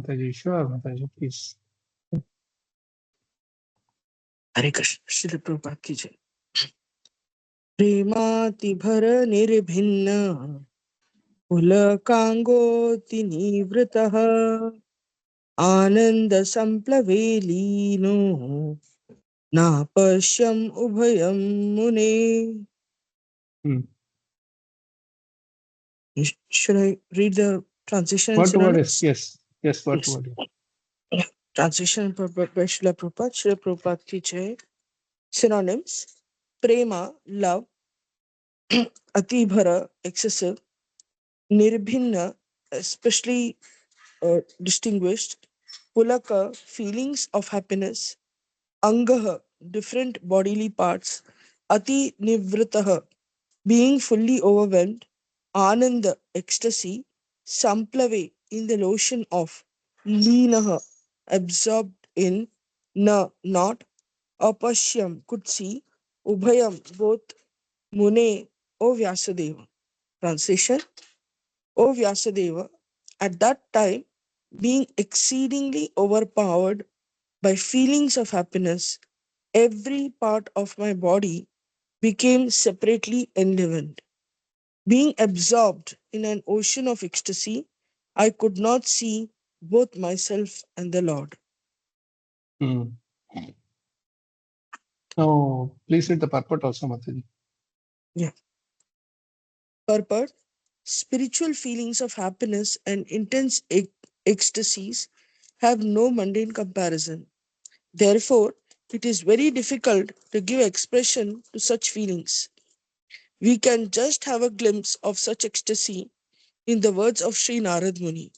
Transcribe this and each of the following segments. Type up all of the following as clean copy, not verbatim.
Mataji, sure, Mataji, please. Hare Krishna, Shri Prabhupada ki jai. Premati bhara nirbhinna Pulakangoti nivritaha Ananda samplave leeno Napashyam ubhayam mune. Should I read the translation? Word to word is, yes, word to Yes. word. Translation by Srila Prabhupada. Srila Prabhupada ki jai. Synonyms: Prema, love; Atibhara, excessive; Nirbhinna, especially distinguished; Pulaka, feelings of happiness; Angaha, different bodily parts; Ati Nivritaha, being fully overwhelmed; Ananda, ecstasy; Samplave, in the ocean of; Leenaha, absorbed in; Na, not; Apashyam, could see; Ubhayam, both; Mune, O Vyasadeva. Translation: O Vyasadeva, at that time, being exceedingly overpowered by feelings of happiness, every part of my body became separately enlivened. Being absorbed in an ocean of ecstasy, I could not see both myself and the Lord. Now, please read the purport also, Mataji. Yeah. Purport: spiritual feelings of happiness and intense ecstasies have no mundane comparison. Therefore, it is very difficult to give expression to such feelings. We can just have a glimpse of such ecstasy in the words of Sri Narada Muni.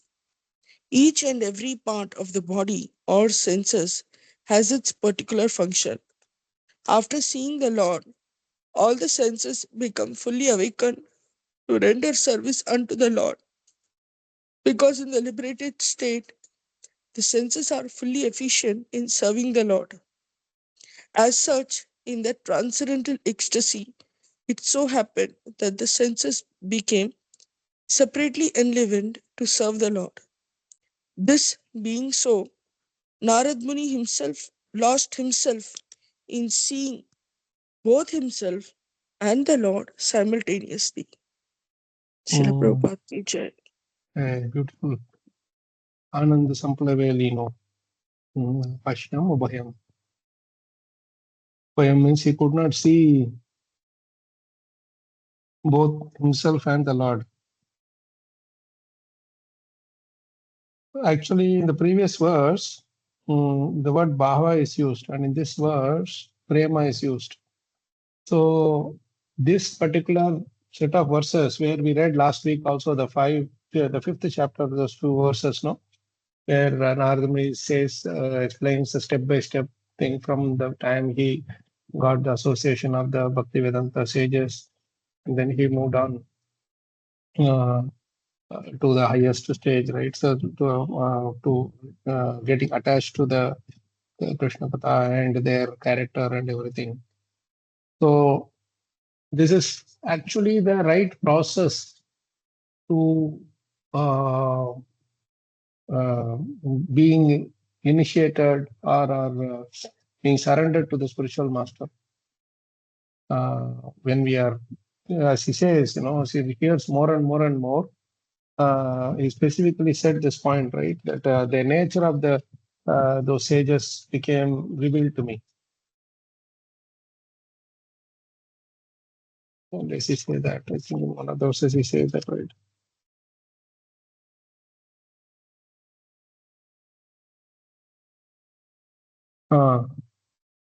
Each and every part of the body or senses has its particular function. After seeing the Lord, all the senses become fully awakened to render service unto the Lord. Because in the liberated state, the senses are fully efficient in serving the Lord. As such, in that transcendental ecstasy, it so happened that the senses became separately enlivened to serve the Lord. This being so, Narad Muni himself lost himself in seeing both himself and the Lord simultaneously. Srila Prabhupada ki jai. Beautiful. Ananda Samplave Leeno. Pashyam Ubhayam. Ubhayam means he could not see both himself and the Lord. Actually, in the previous verse, the word bhava is used, and in this verse, prema is used. So, this particular set of verses, where we read last week also the fifth chapter of those two verses, no, where Narada Muni says, explains the step-by-step thing from the time he got the association of the Bhaktivedanta sages, and then he moved on to the highest stage, right? So to getting attached to the Krishna Katha and their character and everything. So this is actually the right process to being initiated or being surrendered to the spiritual master. When we are, as he says, as he hears more and more and more, he specifically said this point, right? That the nature of those sages became revealed to me. And does he say that? I think in one of those he says that, right?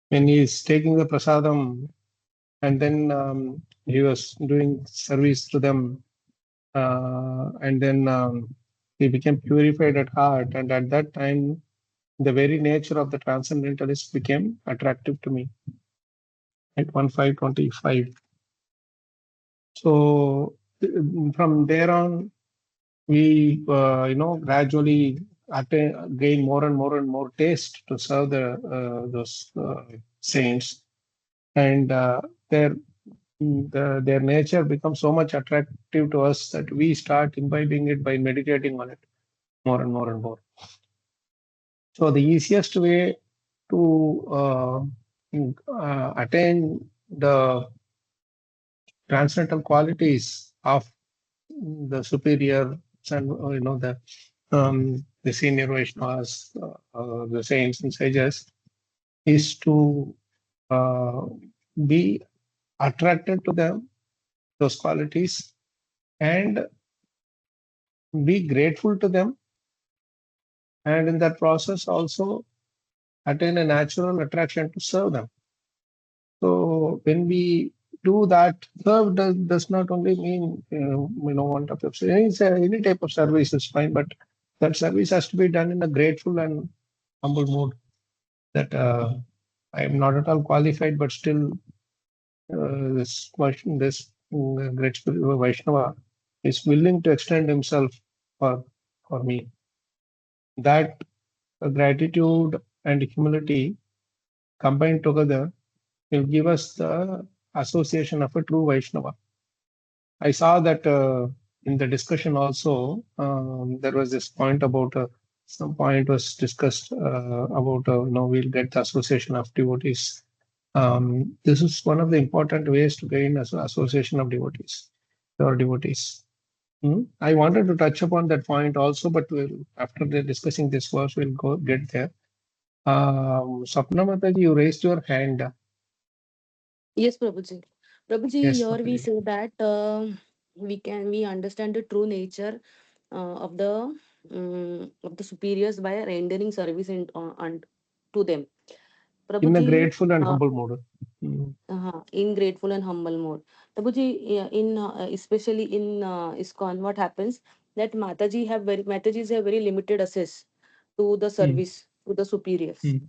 When he is taking the prasadam, and then he was doing service to them, and then he became purified at heart, and at that time, the very nature of the transcendentalist became attractive to me. At 1:5:25. So from there on, we gradually gain more and more taste to serve those saints, and their nature becomes so much attractive to us that we start imbibing it by meditating on it more and more and more. So the easiest way to attain the transcendental qualities of the superior and the senior Vaishnavas, the saints and sages, is to uh, be attracted to them, those qualities, and be grateful to them, and in that process also attain a natural attraction to serve them. So when we do that, serve does not only mean one type of any type of service is fine, but that service has to be done in a grateful and humble mood. That I am not at all qualified, but still this great spiritual Vaishnava is willing to extend himself for me. That gratitude and humility combined together will give us the association of a true Vaishnava. I saw that in the discussion also, there was this point about some point was discussed about we'll get the association of devotees. This is one of the important ways to gain association of devotees or devotees. I wanted to touch upon that point also, but after discussing this verse, we'll go get there. Sapna Mataji, you raised your hand. Yes, Prabhuji. Prabhuji, Yes, here we Mataji. say that we understand the true nature of the superiors by rendering service to them. In a Prabhuji, grateful and humble mode. Mm. in grateful and humble mode. Prabhuji, in especially in ISKCON, what happens that Matajis have very limited access to the Mm. service to the superiors. Mm.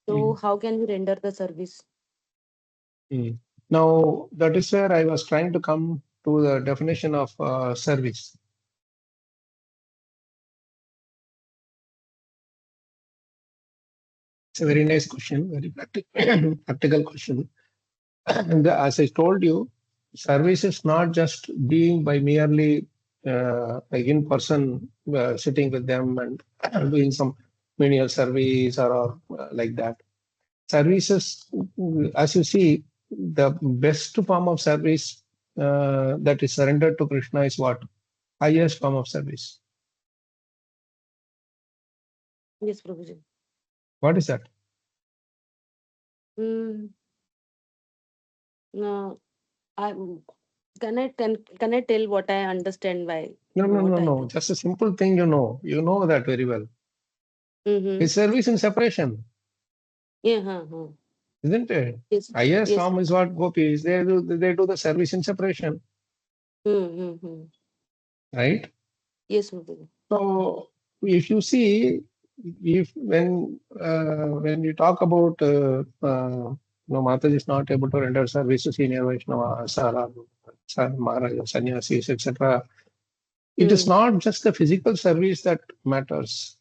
So Mm. how can we render the service? Mm. Now, that is where I was trying to come to the definition of service. It's a very nice question, very practical question. And as I told you, service is not just being by merely like in person sitting with them and doing some menial service or like that. Services, as you see, the best form of service that is surrendered to Krishna is what? Highest form of service. Yes, Prabhuji. What is that? Mm, no, I can I tell what I understand by No, no, what no, I no. do? Just a simple thing, you know. You know that very well. Mm-hmm. It's service in separation, Yeah, huh. isn't it? Yes, Highest yes, form is what gopis. They do the service in separation, mm-hmm. right? Yes, Prabhuji. So if you see, if when you talk about Mataji is not able to render service to senior Vaishnava, Sara, Maharaja, sannyasis, etc. It is Mm, not just the physical service that matters.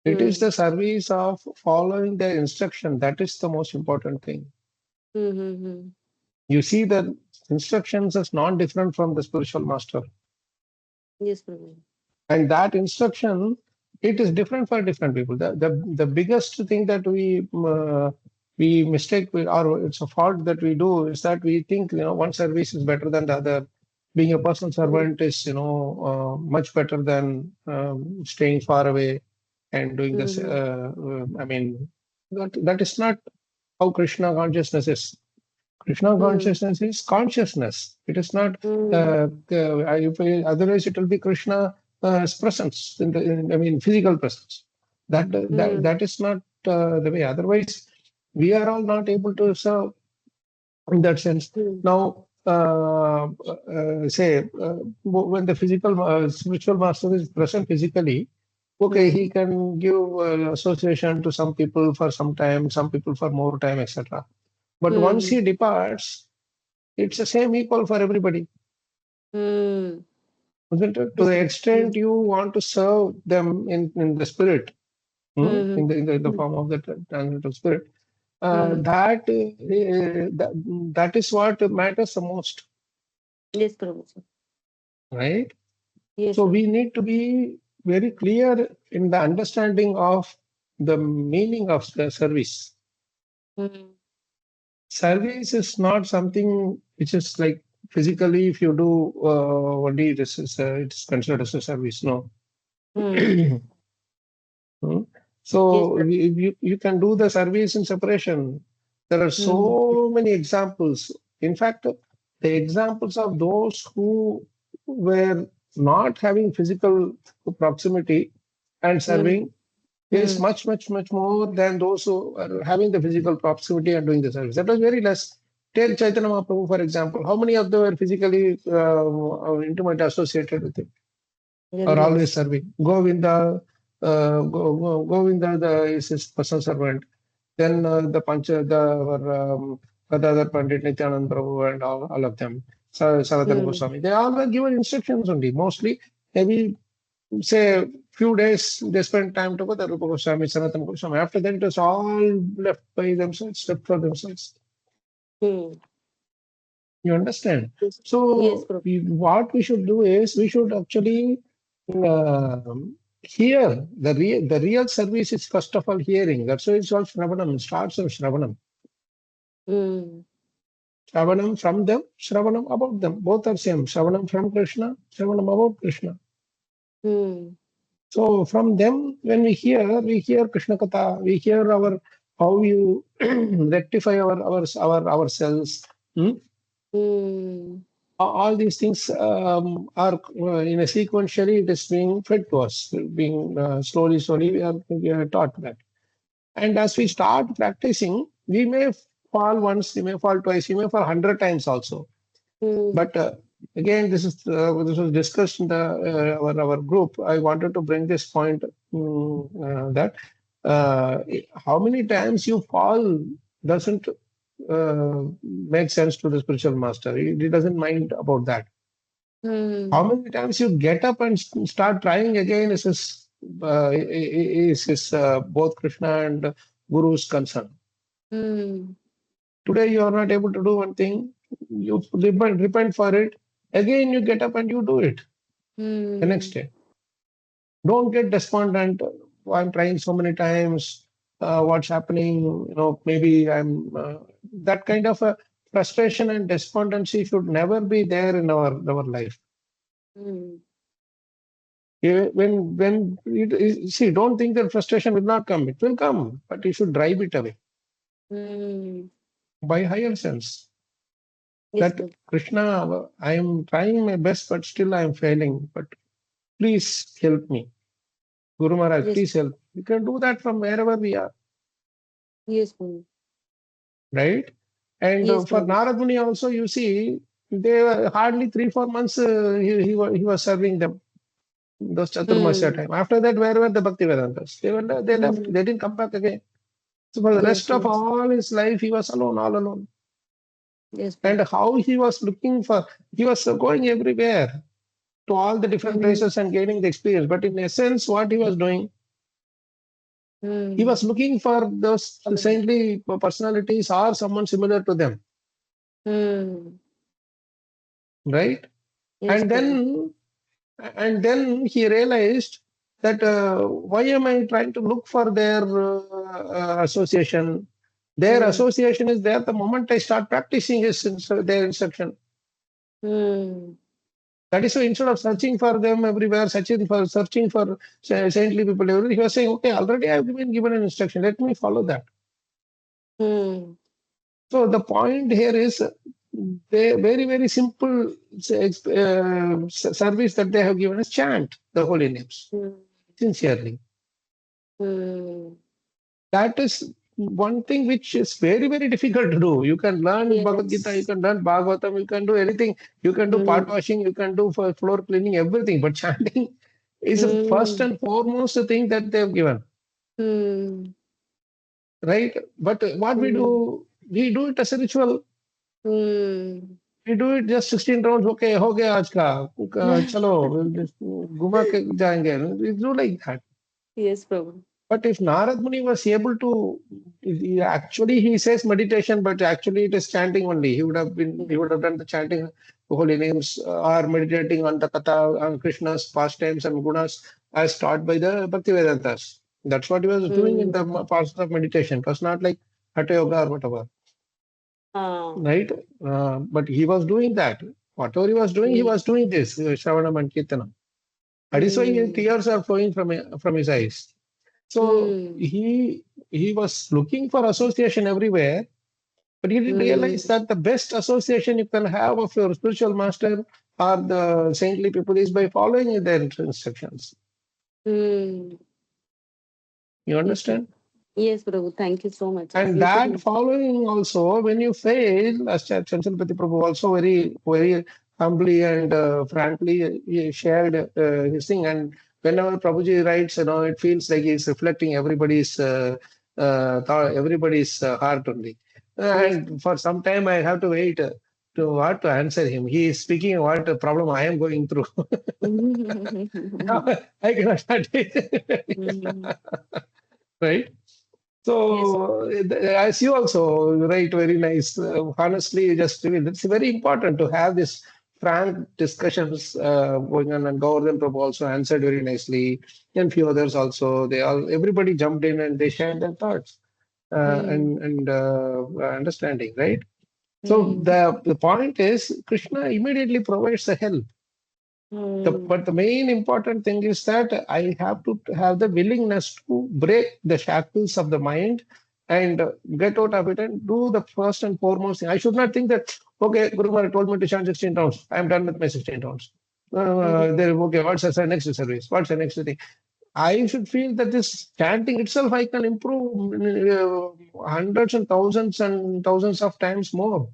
It is mm, the service of following their instruction. That is the most important thing. mm-hmm. You see the instructions as non-different from the spiritual master. Yes, Prabhuji. And that instruction, it is different for different people. The biggest thing that we mistake with, or it's a fault that we do, is that we think one service is better than the other. Being a personal Mm, servant is much better than staying far away and doing this. mm-hmm. I mean, that is not how Krishna consciousness is. Krishna Mm, consciousness is consciousness. It is not. mm, Otherwise, it will be Krishna presence I mean, physical presence. mm, That is not the way. Otherwise, we are all not able to serve in that sense. mm, Now, say when the physical spiritual master is present physically, okay, mm, he can give association to some people for some time, some people for more time, etc. But once mm, he departs, it's the same equal for everybody, mm. isn't it? To Yes, the Prabhuji. extent Mm, you want to serve them in the spirit, mm, in the mm, form of the transcendental spirit, mm. that is what matters the most, Yes, Prabhuji. right? Yes, So we Prabhuji. need to be very clear in the understanding of the meaning of the service. Hmm. Service is not something which is like physically, if you do only this is it's considered as a service. No. Hmm. Hmm. Yes, So Prabhu. you can do the service in separation. There are Hmm. so many examples. In fact, the examples of those who were not having physical proximity and Hmm. serving is Hmm. much, much, much more than those who are having the physical proximity and doing the service. That was very less. Take Chaitanya Mahaprabhu, for example. How many of them were physically intimately associated with him or Very always less. serving? Govinda is his personal servant. Then the Pancha, Gadadhar Pandit, Nityanand Prabhu, and all of them, Sanatana Hmm. Goswami, they all were given instructions only. Mostly, maybe say few days they spent time together, Rupa Goswami, Sanatana Goswami. After that, it was all left by themselves, left for themselves. Hmm. You understand? Yes. Yes, So, Prabhu. what we should do is we should actually hear the real service is first of all hearing. That's why it's called Shravanam. It starts with Shravanam. Hmm. Shravanam from them, Shravanam about them. Both are same. Shravanam from Krishna, Shravanam about Krishna. Hmm. So from them, when we hear Krishna Katha, we hear our how you rectify ourselves. Hmm? Hmm. All these things are in a sequentially it is being fed to us, being slowly we are taught that. And as we start practicing, we may fall once, we may fall twice, we may fall 100 times also. Hmm. But again, this was discussed in the our group. I wanted to bring this point that uh, how many times you fall doesn't make sense to the spiritual master. He doesn't mind about that. How Hmm. many times you get up and start trying again is both Krishna and Guru's concern. Hmm. Today you are not able to do one thing, you repent for it. Again, you get up and you do it the next Hmm. day. Don't get despondent. "Oh, I'm trying so many times. What's happening? Maybe I'm that kind of a frustration and despondency should never be there in our life. Hmm. When see, don't think that frustration will not come. It will come, but you should drive it away Hmm. by higher sense. Yes, That Prabhu. Krishna, I am trying my best, but still I am failing. But please help me. Guru Maharaj, Yes. please help. You can do that from wherever we are, Yes, Prabhu. right? And Yes, for Prabhu. Narada Muni also, you see, they were hardly 3-4 months he was serving them, those Chaturmasya Hmm. time. After that, where were the Bhakti Vedantas? They left, Hmm. they didn't come back again. So for the Yes, rest of yes. all his life, he was alone, all alone. Yes, And Prabhu. how he was looking for, he was going everywhere to all the different Hmm. places and gaining the experience. But in essence, what he was doing, he Hmm. was looking for those saintly personalities or someone similar to them, Hmm. right? Yes, And Prabhu. then he realized that why am I trying to look for their association? Their Hmm. association is there the moment I start practicing their instruction. Hmm. That is why instead of searching for them everywhere, searching for saintly people everywhere, he was saying, okay, already I've been given an instruction. Let me follow that. Hmm. So the point here is they very, very simple service that they have given is chant the holy names Hmm. sincerely. Hmm. That is one thing which is very, very difficult to do. You can learn Bhagavad Gita, you Yes. can learn Bhagavatam, you can do anything. You can do Hmm. part washing, you can do for floor cleaning, everything. But chanting is the first Hmm. and foremost thing that they have given, Hmm. right? But what Hmm. we do it as a ritual. Hmm. We do it just 16 rounds. Okay, हो गया आज का चलो घुमा के जाएंगे. We do like that. Yes, Prabhu. But if Narad Muni was able to, actually he says meditation, but actually it is chanting only. He would have done the chanting, the holy names, or meditating on the Katha, on Krishna's pastimes and gunas as taught by the Bhakti Vedantas. That's what he was doing in the process of meditation. It was not like Hatha Yoga or whatever, right? But he was doing that. Whatever he was doing this, Shravanam and Kirtanam. That is why his tears are flowing from his eyes. So he was looking for association everywhere, but he didn't realize that the best association you can have of your spiritual master or the saintly people is by following their instructions. Mm. You understand? Yes, Prabhu. Thank you so much. And that following also, when you fail, as Chanchalpati Prabhu also very, very humbly and frankly he shared his thing. And whenever Prabhuji writes, it feels like he's reflecting everybody's everybody's heart only. And for some time, I have to wait to answer him. He is speaking what problem I am going through. I cannot start it. Right? So, as you also write, very nice. Honestly, just it's very important to have this frank discussions going on, and Govardhan Prabhu also answered very nicely, and few others also. Everybody jumped in and they shared their thoughts and understanding, right? So the point is, Krishna immediately provides the help. But the main important thing is that I have to have the willingness to break the shackles of the mind and get out of it and do the first and foremost thing. I should not think that, okay, Guru Maharaj told me to chant 16 rounds. I am done with my 16 rounds. Okay, what's the next service? What's the next thing? I should feel that this chanting itself, I can improve hundreds and thousands of times more.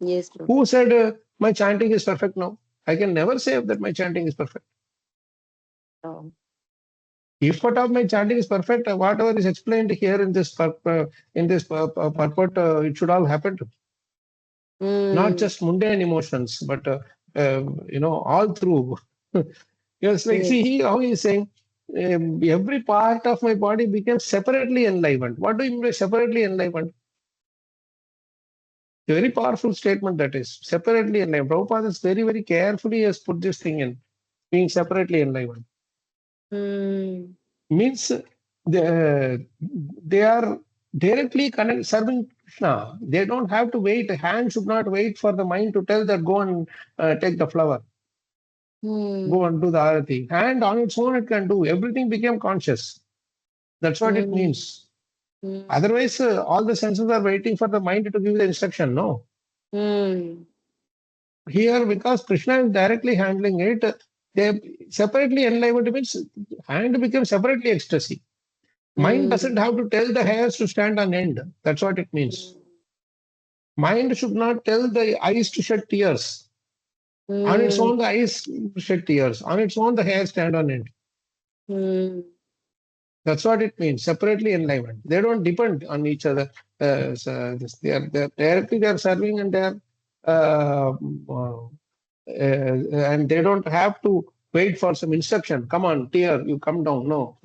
Yes, Prabhu. Who said my chanting is perfect now? I can never say that my chanting is perfect. If what of my chanting is perfect, whatever is explained here in this purport, it should all happen to. Not just mundane emotions, but all through. Yes, like see how he is saying, every part of my body became separately enlivened. What do you mean by separately enlivened? A very powerful statement that is separately enlivened. Prabhupada is very, very carefully has put this thing in, being separately enlivened. Means they are directly serving Krishna. They don't have to wait. The hand should not wait for the mind to tell that go and take the flower. Go and do the other thing. Hand on its own it can do. Everything became conscious. That's what it means. Otherwise, all the senses are waiting for the mind to give the instruction. No. Here, because Krishna is directly handling it, they separately enlivened means hand becomes separately ecstasy. Mind doesn't have to tell the hairs to stand on end. That's what it means. Mind should not tell the eyes to shed tears. On its own, the eyes shed tears. On its own, the hairs stand on end. That's what it means. Separately enlivened. They don't depend on each other. They are directly they are serving and they are and they don't have to wait for some instruction. Come on, tear, you come down. No.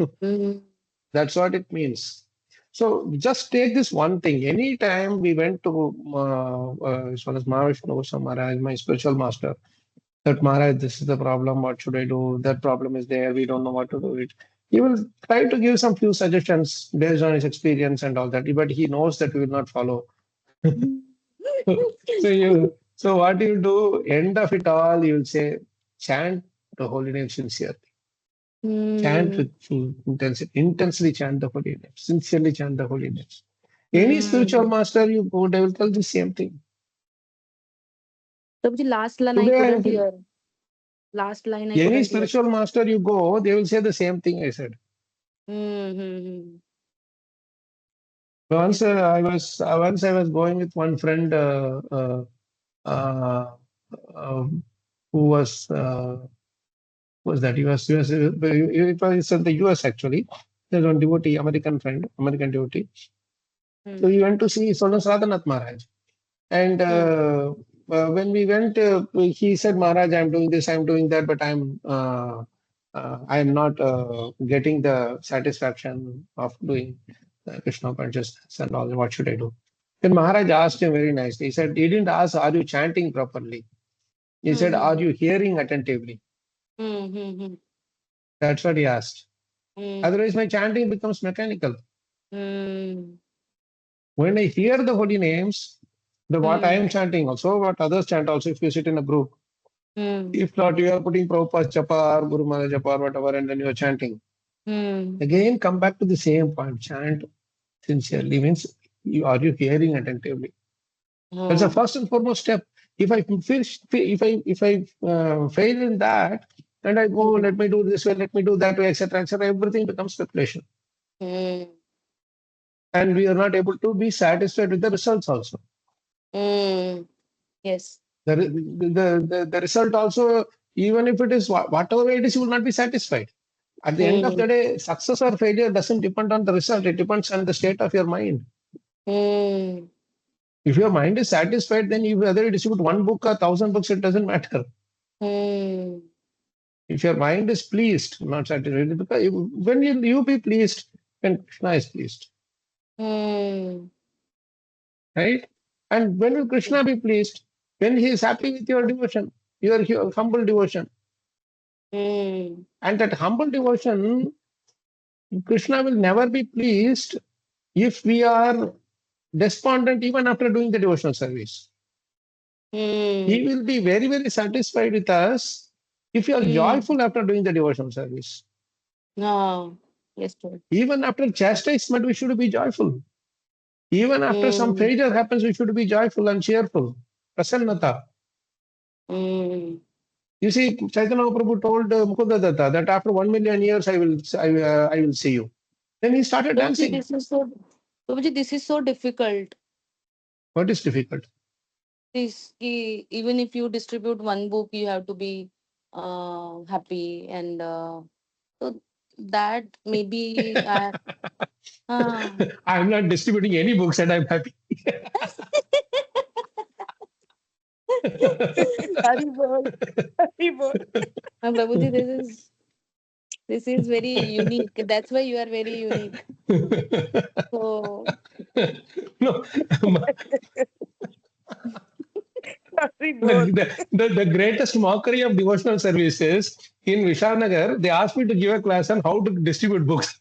That's what it means. So just take this one thing. Anytime we went to as well as Mahavishnu Maharaj, my spiritual master, that Maharaj, this is the problem, what should I do? That problem is there, we don't know what to do it. He will try to give some few suggestions based on his experience and all that, but he knows that we will not follow. So what you do, end of it all, you will say, chant the holy name sincerely. Chant with full intensity, intensely chant the holy name, sincerely chant the holy name. Any spiritual master you go, they will tell the same thing. So, last line I couldn't hear. Last line I couldn't hear. Any spiritual master you go, they will say the same thing I said. Once I was going with one friend who was that? He was it was in the US actually. There's one devotee, American friend, American devotee. So we went to see Sonas Radhanath Maharaj. And when we went, he said, Maharaj, I'm doing this, I'm doing that, but I'm not getting the satisfaction of doing Krishna consciousness and all. What should I do? Then Maharaj asked him very nicely. He said, he didn't ask, are you chanting properly? He said, are you hearing attentively? That's what he asked. Otherwise, my chanting becomes mechanical. Mm. When I hear the holy names, what I am chanting also, what others chant also, if you sit in a group, Mm. if not, you are putting Prabhupada Japa or Guru Maharaj Japa or whatever, and then you are chanting. Mm. Again, come back to the same point. Chant sincerely means are you hearing attentively? That's the first and foremost step. If I fail in that, and I go, let me do this way, let me do that way, etc., etc., everything becomes speculation, Mm. and we are not able to be satisfied with the results also. Mm. Yes. The result also, even if it is whatever way it is, you will not be satisfied. At the end of the day, success or failure doesn't depend on the result. It depends on the state of your mind. Mm. If your mind is satisfied, then you whether you distribute one book or 1,000 books, it doesn't matter. Mm. If your mind is pleased, not satisfied, because when you be pleased, when Krishna is pleased, Mm. right? And when will Krishna be pleased? When he is happy with your devotion, your humble devotion. Mm. And that humble devotion, Krishna will never be pleased if we are despondent even after doing the devotional service. He Mm. will be very, very satisfied with us if we are Mm. joyful after doing the devotional service. No. Yes, true. Even after chastisement, we should be joyful. Even after some Mm. failure happens, we should be joyful and cheerful. Prasannata. Mm. You see, Chaitanya Prabhu told Mukunda Datta that after 1 million years, I will see you. Then he started Prabhuji, dancing. this is so. Prabhuji, this is so difficult. What is difficult? Even if you distribute one book, you have to be happy, and so that maybe uh, I'm not distributing any books and I'm happy. Haribol, Haribol. Prabhuji, this is very unique. That's why you are very unique. So No, Haribol. the greatest mockery of devotional services in Vishanagar, they asked me to give a class on how to distribute books.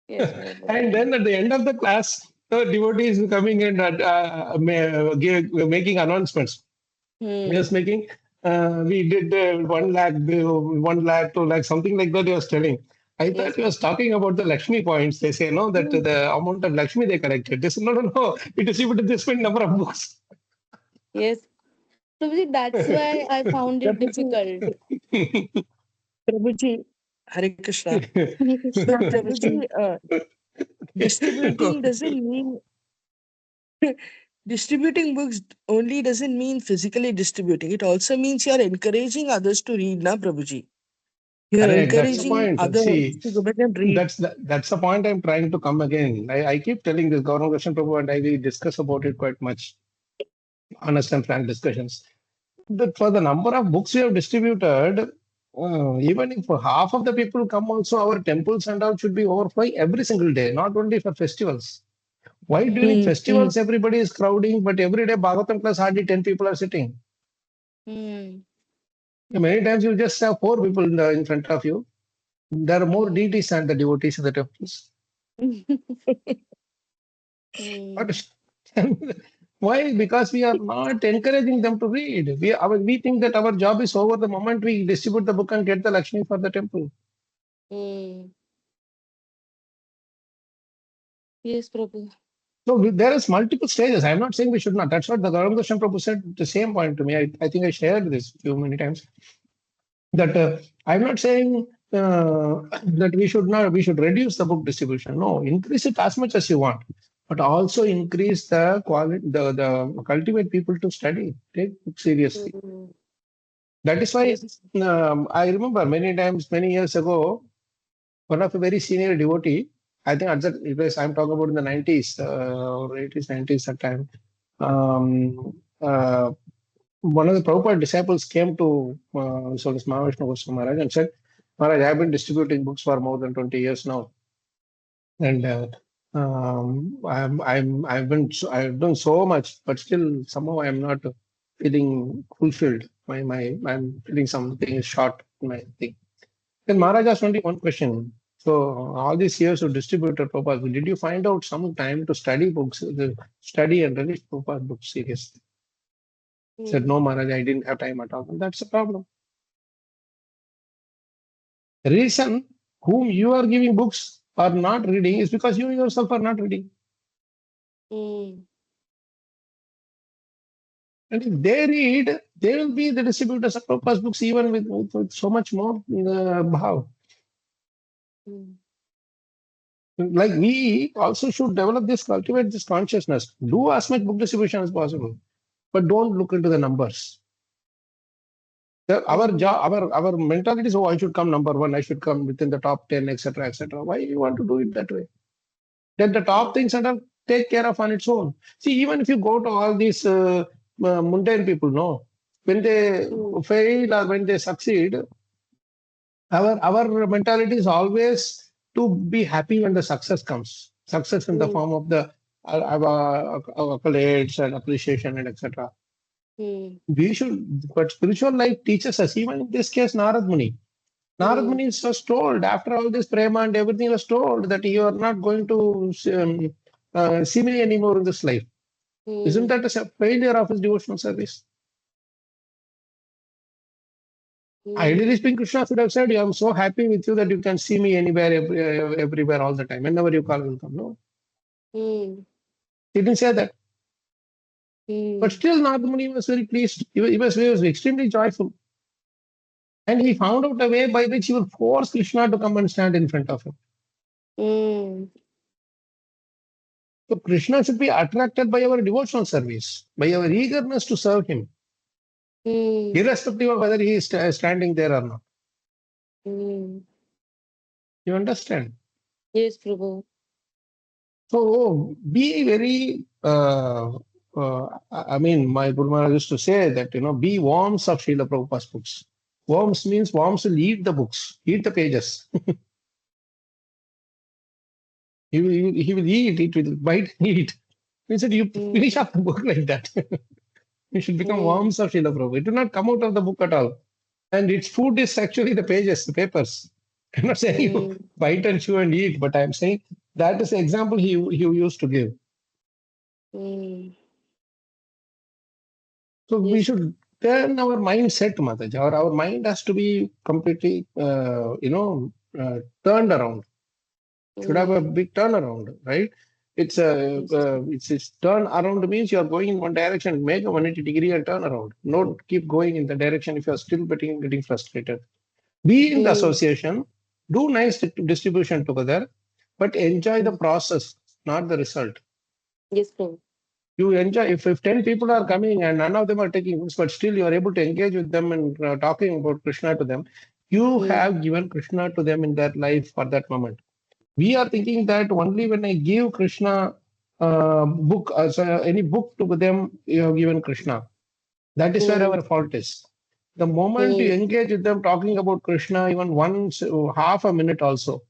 yes, Prabhuji. And then at the end of the class, the devotees coming and making announcements. Just Hmm. making, we did 1 lakh, 1 lakh, 2 lakh, something like that he was telling. I thought Yes. he was talking about the Lakshmi points. They say, no, that Hmm. the amount of Lakshmi they collected. This, no, no, no. We distributed this many number of books. Yes. Prabhuji, that's why I found it Prabhuji, difficult. Prabhuji, Hare Krishna. Hare But Krishna, Hare Krishna. Prabhuji, distributing doesn't mean distributing books only doesn't mean physically distributing. It also means you're encouraging others to read, na Prabhuji. You're Correct. That's the encouraging point. others See, to go back and read. that's the point I'm trying to come again. I keep telling this Gaurav Krishna Prabhu and I we discuss about it quite much. Honest and frank discussions. That for the number of books we have distributed, even if half of the people come also, our temples and all should be overflowing every single day, not only for festivals. Why during Hmm. Mm. festivals everybody is crowding, but every day Bhagavatam class hardly 10 people are sitting. Hmm. Many times you just have 4 people in front of you. There are more Hmm. deities than the devotees in the temples. Hmm. But why? Because we are not encouraging them to read. We think that our job is over the moment we distribute the book and get the Lakshmi for the temple. Hmm. Yes, Prabhu. So there is multiple stages. I'm not saying we should not. That's what the Garam Krishna Prabhu said the same point to me. I think I shared this few many times. That I'm not saying that we should reduce the book distribution. No, increase it as much as you want, but also increase the quality, the cultivate people to study, take book seriously. Hmm. That is why Yes. I remember many times, many years ago, one of a very senior devotee. I think at that it was I'm talking about in the 90s or 80s, 90s that time. One of the Prabhupada disciples came to so this Mahavishnu Goswami Maharaj and said, Maharaj, I've been distributing books for more than 20 years now. And I've done so much, but still somehow I'm not feeling fulfilled. I'm feeling something is short in my thing. Then Maharaj asked only one question. So all these years you distributed Prabhupada's book, did you find out some time to study books, study and relish Prabhupada's books seriously? He said, no, Maharaj, I didn't have time at all. And that's the problem. The reason whom you are giving books are not reading is because you yourself are not reading. Mm. And if they read, they will be the distributors of Prabhupada's books even with so much more bhav. Mm. Like we also should develop this, cultivate this consciousness. Do as much book distribution as possible, but don't look into the numbers. Our job, our mentality is, oh, I should come number one, I should come within the top 10, etc., etc. Why you want to do it that way? Let the top things and all take care of on its own. See, even if you go to all these mundane people, no, when they fail or when they succeed, our mentality is always to be happy when the success comes. Success in the form of the accolades and appreciation and etc. We should, but spiritual life teaches us, even in this case, Narad Muni. Narad Muni was told, after all this prema and everything was told, that you are not going to see me anymore in this life. Isn't that a failure of his devotional service? Ideally speaking, Krishna should have said, I'm so happy with you that you can see me anywhere, everywhere, all the time. Whenever you call, will come. No, he didn't say that. But still, Narad Muni was very pleased. He was extremely joyful. And he found out a way by which he will force Krishna to come and stand in front of him. So Krishna should be attracted by our devotional service, by our eagerness to serve him, irrespective of whether he is standing there or not. You understand? Yes, Prabhu. So be very, I mean, my Guru Maharaj used to say that, be worms of Srila Prabhupada's books. Worms means worms will eat the books, eat the pages. he will eat, it will bite and eat. He said, you finish up the book like that. You should become worms of Srila Prabhupada. It will not come out of the book at all. And its food is actually the pages, the papers. I'm not saying you bite and chew and eat, but I'm saying that is the example he used to give. So we should turn our mindset, Mataji. Our mind has to be completely, turned around. Should have a big turnaround, right? It's turn around means you are going in one direction, make a 180-degree and turn around. Not keep going in the direction if you are still getting frustrated. Be in the association, do nice distribution together, but enjoy the process, not the result. Yes, Prabhu. You enjoy if 10 people are coming and none of them are taking books, but still you are able to engage with them and talking about Krishna to them. You have given Krishna to them in their life for that moment. We are thinking that only when I give Krishna book, any book to them, you have given Krishna. That is where our fault is. The moment you engage with them talking about Krishna, even once, half a minute also,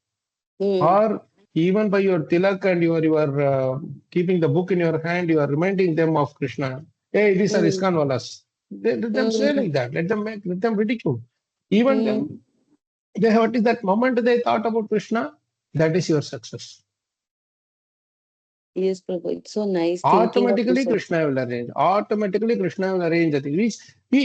or even by your tilak and your keeping the book in your hand, you are reminding them of Krishna. Hey, these are ISKCON walas. Let them say like that. Let them ridicule. Even then, what is that moment they thought about Krishna? That is your success. Yes, Prabhu. It's so nice thinking of Automatically, this. Krishna will arrange. Automatically, Krishna will arrange the thing.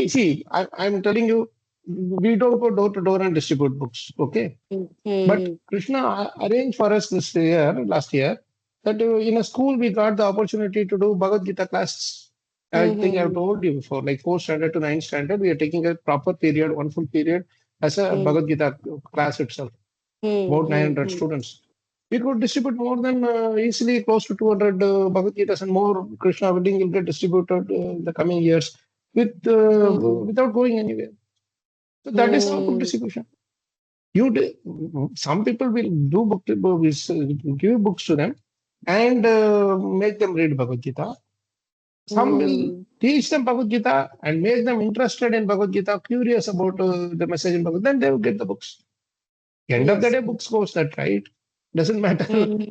See, I'm telling you, we don't go door to door and distribute books, okay? But Krishna arranged for us last year, that in a school we got the opportunity to do Bhagavad Gita classes. I think I've told you before, like 4th standard to 9th standard, we are taking a proper period, one full period as a Bhagavad Gita class itself, about 900 students. We could distribute more than easily close to 200 Bhagavad Gitas and more Krishna wedding will get distributed in the coming years without going anywhere. So that is our book distribution. Some people will do give books to them and make them read Bhagavad Gita. Some will teach them Bhagavad Gita and make them interested in Bhagavad Gita, curious about the message in Bhagavad Gita. Then they will get the books. End of the day, books goes that, right? Doesn't matter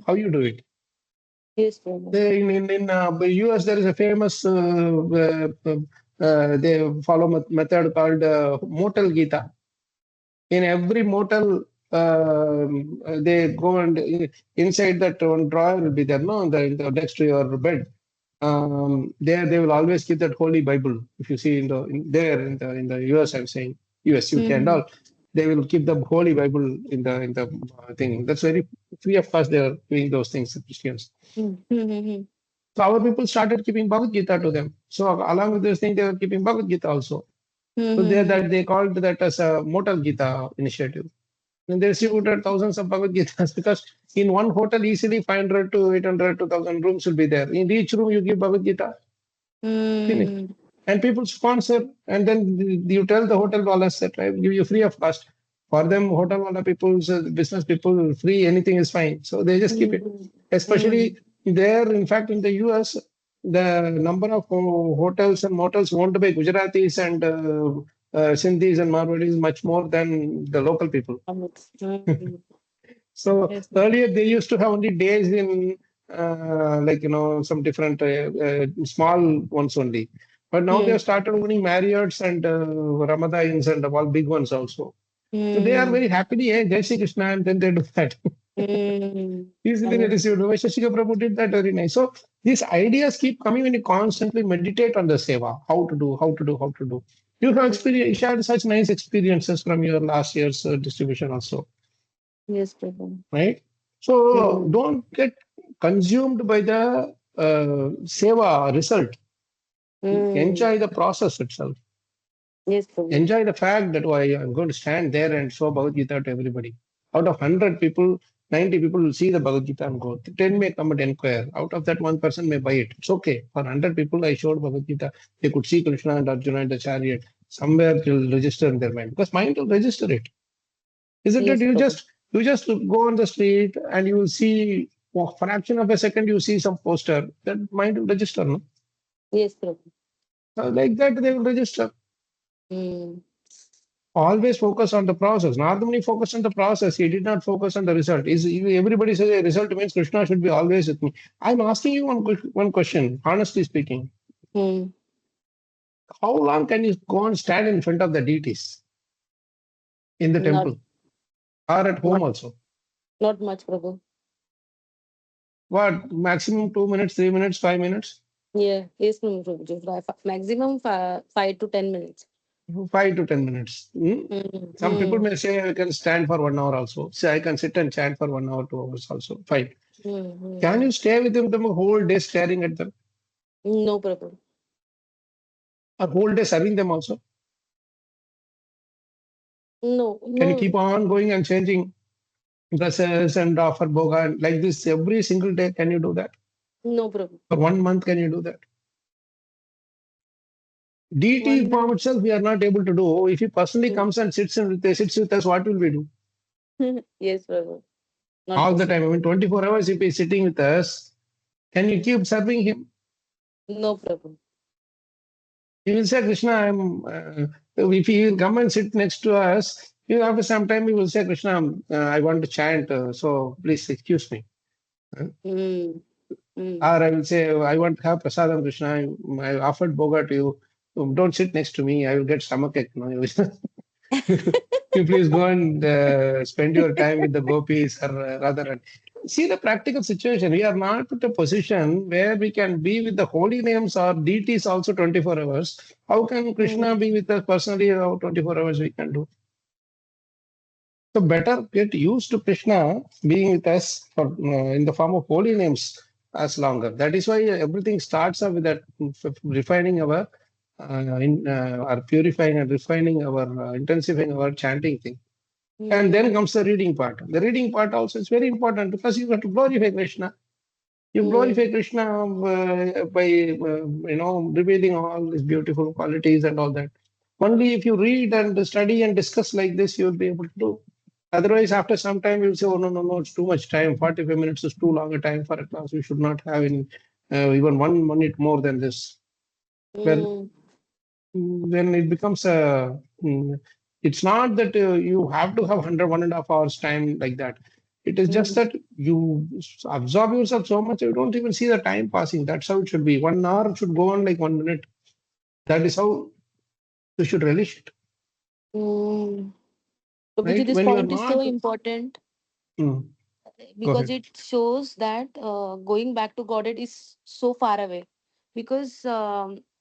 how you do it. Yes, Prabhu. In US, there is a famous they follow method called Motel Gita. In every motel, they go and inside that one drawer will be there, no, next to your bed. There they will always keep that Holy Bible. If you see in the US, I'm saying US, UK, and Mm-hmm. all, they will keep the Holy Bible in the thing. That's very free of cost. They are doing those things, the Christians. Mm-hmm. So our people started keeping Bhagavad Gita to them. So along with this thing, they were keeping Bhagavad Gita also. So they called that as a Motel Gita initiative. And they distributed thousands of Bhagavad Gitas because in one hotel easily 500 to 800 to 1000 rooms will be there. In each room you give Bhagavad Gita. Finish. Mm-hmm. And people sponsor, and then you tell the hotel wallahs that I give you free of cost. For them, hotel wala people, business people, free, anything is fine. So they just keep it. Especially there, in fact, in the US, the number of hotels and motels owned by Gujaratis and Sindhis and Marwadis is much more than the local people. Mm-hmm. So Yes. earlier they used to have only days in some different small ones only. But now they have started owning Marriotts and Ramadans and all big ones also. So they are very happily, hey, Jai Shri Krishna, and then they do that. Easily they received. Shashika Prabhu did that very nice. So these ideas keep coming when you constantly meditate on the seva, how to do, how to do, how to do. You have shared such nice experiences from your last year's distribution also, Yes, Prabhu. right? So don't get consumed by the seva result. Enjoy the process itself. Yes, Prabhu. Enjoy the fact that why I'm going to stand there and show Bhagavad Gita to everybody. Out of 100 people, 90 people will see the Bhagavad Gita and go. 10 may come and inquire. Out of that, one person may buy it. It's okay. For 100 people, I showed Bhagavad Gita. They could see Krishna and Arjuna and the chariot. Somewhere it will register in their mind. Because mind will register it. Isn't it? Yes, Prabhu. You just go on the street and you will see for a fraction of a second you see some poster. That mind will register, no? Yes, Prabhu. Like that they will register. Always focus on the process. Narada Muni focused on the process. He did not focus on the result. Everybody says a result means Krishna should be always with me. I'm asking you one question, honestly speaking. Mm. How long can you go and stand in front of the deities in the Not, temple or at home not, also? not much, Prabhu. What, maximum 2 minutes, 3 minutes, 5 minutes? Yeah, yes, no, Prabhu. Maximum 5 to 10 minutes. 5 to 10 minutes. Some people may say I can stand for 1 hour also. Say I can sit and chant for 1 hour, 2 hours also. Fine. Can you stay with them the whole day staring at them? No, Prabhu. Or whole day serving them also? No, Can you no, keep on going and changing dresses and offer boga and like this every single day? Can you do that? no, Prabhu. For 1 month, can you do that? DT 1 month. form itself, we are not able to do. If he personally comes and sits with us, what will we do? Yes, Prabhu. Not All the possible. time. I mean, 24 hours, if he's sitting with us, can you keep serving him? No, Prabhu. He will say, Krishna, if he will come and sit next to us, after some time, he will say, Krishna, I want to chant, so please excuse me. Mm. Or I will say, I want to have prasadam, Krishna. I offered boga to you. Don't sit next to me. I will get stomachache. No? You please go and spend your time with the gopis or rather. See the practical situation. We are not at a position where we can be with the holy names or deities also 24 hours. How can Krishna be with us personally? How 24 hours we can do? So better get used to Krishna being with us in the form of holy names as longer. That is why everything starts up with that refining our purifying and refining our intensifying our chanting thing. And then comes the reading part. The reading part also is very important because you have to glorify Krishna. You glorify Krishna by revealing all his beautiful qualities and all that. Only if you read and study and discuss like this, you will be able to do. Otherwise, after some time, you'll say, oh, no, no, no, it's too much time. 45 minutes is too long a time for a class. We should not have even 1 minute more than this. Well, then it becomes it's not that you have to have 100, 1.5 hours time like that. It is just that you absorb yourself so much, you don't even see the time passing. That's how it should be. 1 hour should go on like 1 minute. That is how you should relish it. Prabhuji, right? this When you are point is so not, important Hmm, go because ahead. it shows that going back to Godhead is so far away. Because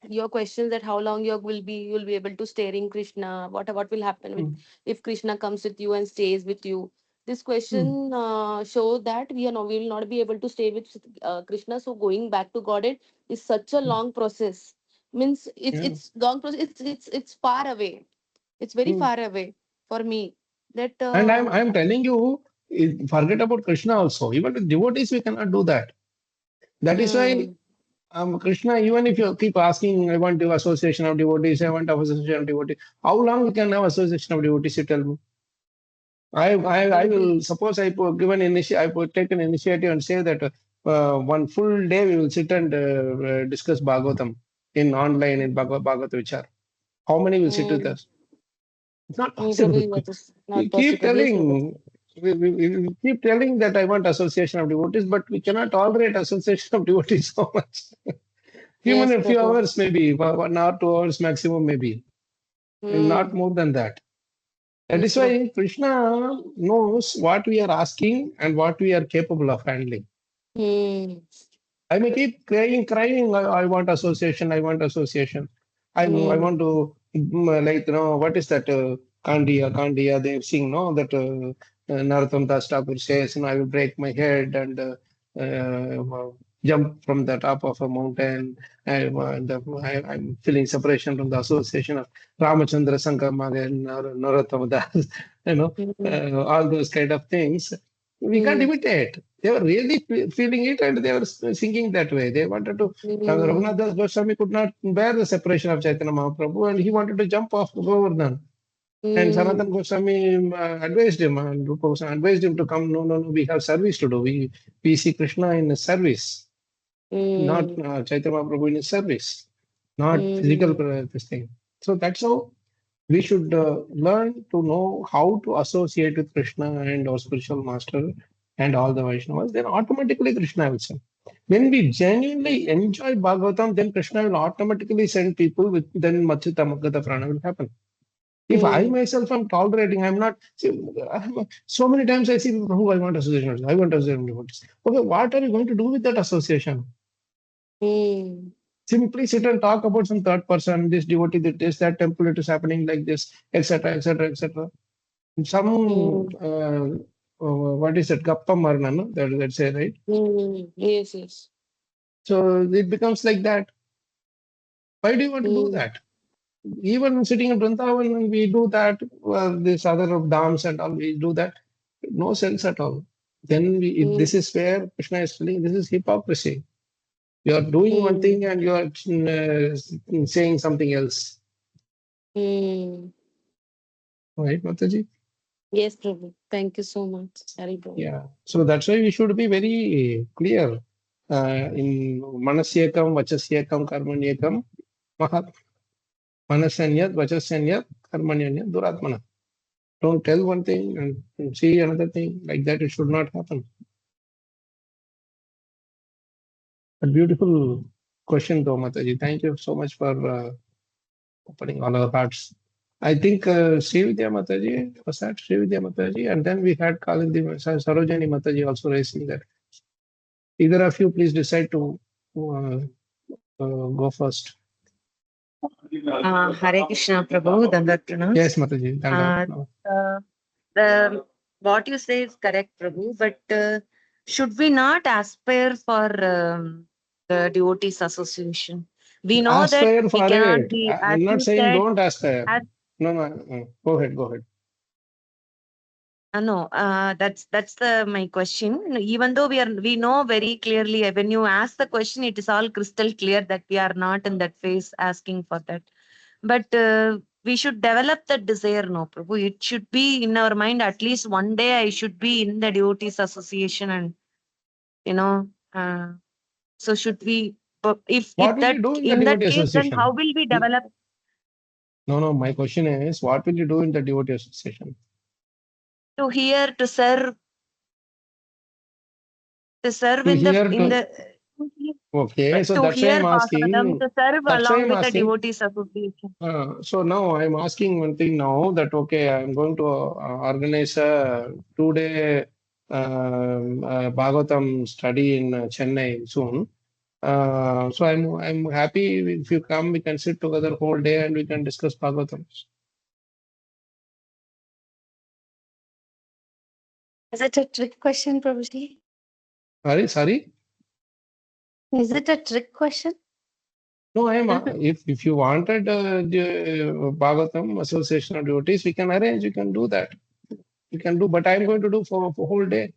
your questions that how long you'll be able to stay in Krishna, what will happen with Hmm, if Krishna comes with you and stays with you. This hmm, question show that we will not be able to stay with Krishna. So going back to Godhead is such a hmm, long process. Means yeah. it's long process. It's far away. It's very Hmm. far away for me. That And I'm telling you, forget about Krishna also. Even with devotees, we cannot do that. That is why hmm, Krishna, even if you keep asking, I want to association of devotees, I want association of devotees, how long you can have association of devotees, you tell me? I Prabhuji. will suppose I put take an initiative and say that one full day we will sit and discuss Bhagavatam in online in Bhagavad Vichar. How many will sit with Hmm. us? It's not possible. Prabhuji, that is We not keep possible. Yes, Prabhuji. telling, we keep telling that I want association of devotees, but we cannot tolerate association of devotees so much. Even Yes, a few Prabhu. hours, maybe 1 hour, 2 hours maximum, maybe, and not Hmm. more than that. That Yes, is Prabhu. why Krishna knows what we are asking and what we are capable of handling. Hmm. I may keep crying. I want association. I want association. I Hmm. want to like what is that? Kandiya. They sing no that Narottam Das Thakur says. I will break my head and jump from the top of a mountain. I'm feeling separation from the association of Ramachandra Sankarmaga and Narottam Das. Hmm. All those kind of things. We can't Hmm. imitate. They were really feeling it and they were singing that way. They wanted to. Hmm. Raghunath Das Goswami could not bear the separation of Chaitanya Mahaprabhu and he wanted to jump off Govardhan. And Hmm. Sanatan Goswami advised him, and Rupa Goswami advised him to come. No, no, no, we have service to do. We see Krishna in a service, not Hmm. Chaitanya Mahaprabhu in his service, not physical Hmm. this thing. So that's how we should learn to know how to associate with Krishna and our spiritual master and all the Vaishnavas. Then automatically Krishna will send. When we genuinely enjoy Bhagavatam, then Krishna will automatically send people with then Machita Magata Prana will happen. If I Hmm. myself am tolerating, I'm not. See, so many times I see, Prabhu, I want association. I want association. Devotees. Okay, what are you going to do with that association? Hmm. Simply sit and talk about some third person, this devotee did this, that temple it is happening like this, etc., etc., etc. Some Hmm. what is it, Gappa Marna, no? That say right. Hmm. Yes, yes. So it becomes like that. Why do you want to do Hmm. that? Even sitting in Vrindavan, we do that. This other dams and all, we do that. No sense at all. Then if Hmm. this is where Krishna is telling, this is hypocrisy. You are doing one Hmm. thing and you are saying something else, Hmm. right, Mataji? Yes, Prabhu. Thank you so much, Hari Prabhu. Yeah. So that's why we should be very clear in manasyekam, vachasyekam, karmanyekam, mahat manasanyat, vachasanyat, karmanyanyat, duratmana. Don't tell one thing and see another thing. Like that, it should not happen. A beautiful question, though, Mataji. Thank you so much for opening all our hearts. I think Srividya Mataji, was that Srividya Mataji? And then we had Kalindi Sarojani Mataji also raising that. Either of you, please decide to uh, go first. Hare Krishna Prabhu, Dandattana. Yes, Mataji. Dandavat. Uh, No. the what you say is correct, Prabhu, but should we not aspire for the devotees association? We know that Aspire we for cannot it. be, as I'm not you saying said, don't aspire. as No, no, no. Go ahead, go ahead. no, that's the my question. Even though we know very clearly when you ask the question, it is all crystal clear that we are not in that phase asking for that. But we should develop that desire, no, Prabhu. It should be in our mind at least one day I should be in the devotees association, and you know, so should we? But if What will that you do in the in that devotee case, then how association? will we develop No, no. My question is, what will you do in the devotee association? to hear to serve To in the hear in to the Okay, so to that's why hear I'm Bhagavatam, asking. to serve That's why along I'm with the asking. devotees association. So now I'm asking one thing now that okay, I'm going to organize a 2 day Bhagavatam study in Chennai soon. So I'm happy if you come. We can sit together whole day and we can discuss Bhagavatam. Is it a trick question, Prabhuji? Sorry. Is it a trick question? No, I am. If you wanted the Bhagavatam Association of Devotees, we can arrange. We can do that. We can do. But I'm going to do for whole day.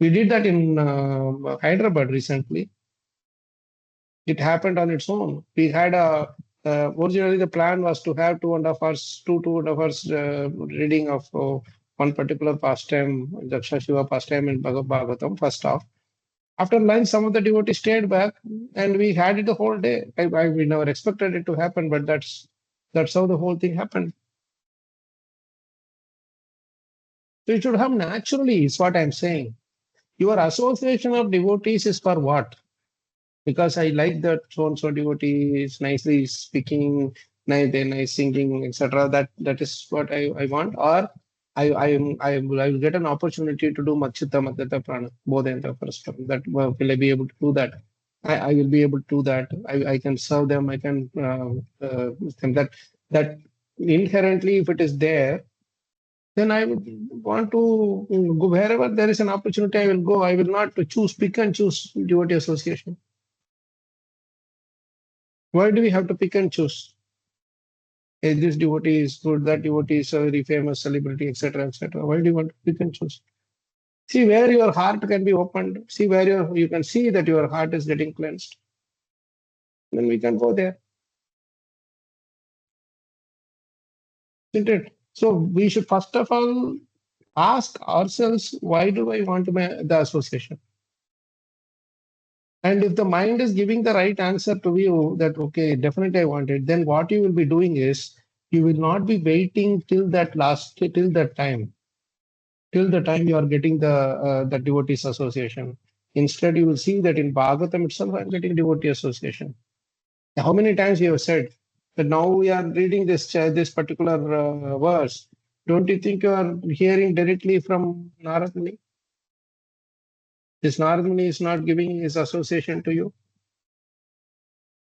We did that in Hyderabad recently. It happened on its own. We had a originally the plan was to have 2.5 hours, 2.5 hours reading of one particular pastime, Daksha Shiva pastime in Bhagavatam, first half. After lunch, some of the devotees stayed back, and we had it the whole day. We never expected it to happen, but that's how the whole thing happened. So it should come naturally, is what I'm saying. Your association of devotees is for what? Because I like that so and so devotee is nicely speaking, nice singing, etc. That is what I want. Or I will get an opportunity to do Machita Madhyata Prana, Bodhayanta Parasparam. That will I be able to do that? I will be able to do that. I can serve them. I can that inherently, if it is there, then I would want to go wherever there is an opportunity. I will go. I will not pick and choose devotee association. Why do we have to pick and choose? Hey, this devotee is good, that devotee is a very famous celebrity, etc., etc. Why do you want to pick and choose? See where your heart can be opened. See where you can see that your heart is getting cleansed. Then we can go there, isn't it? So we should first of all ask ourselves, why do I want to the association? And if the mind is giving the right answer to you that, okay, definitely I want it, then what you will be doing is you will not be waiting till that time, till the time you are getting the devotees association. Instead, you will see that in Bhagavatam itself, I'm getting devotee association. How many times you have said that now we are reading this particular verse? Don't you think you are hearing directly from Narada Muni? This Narada Muni is not giving his association to you.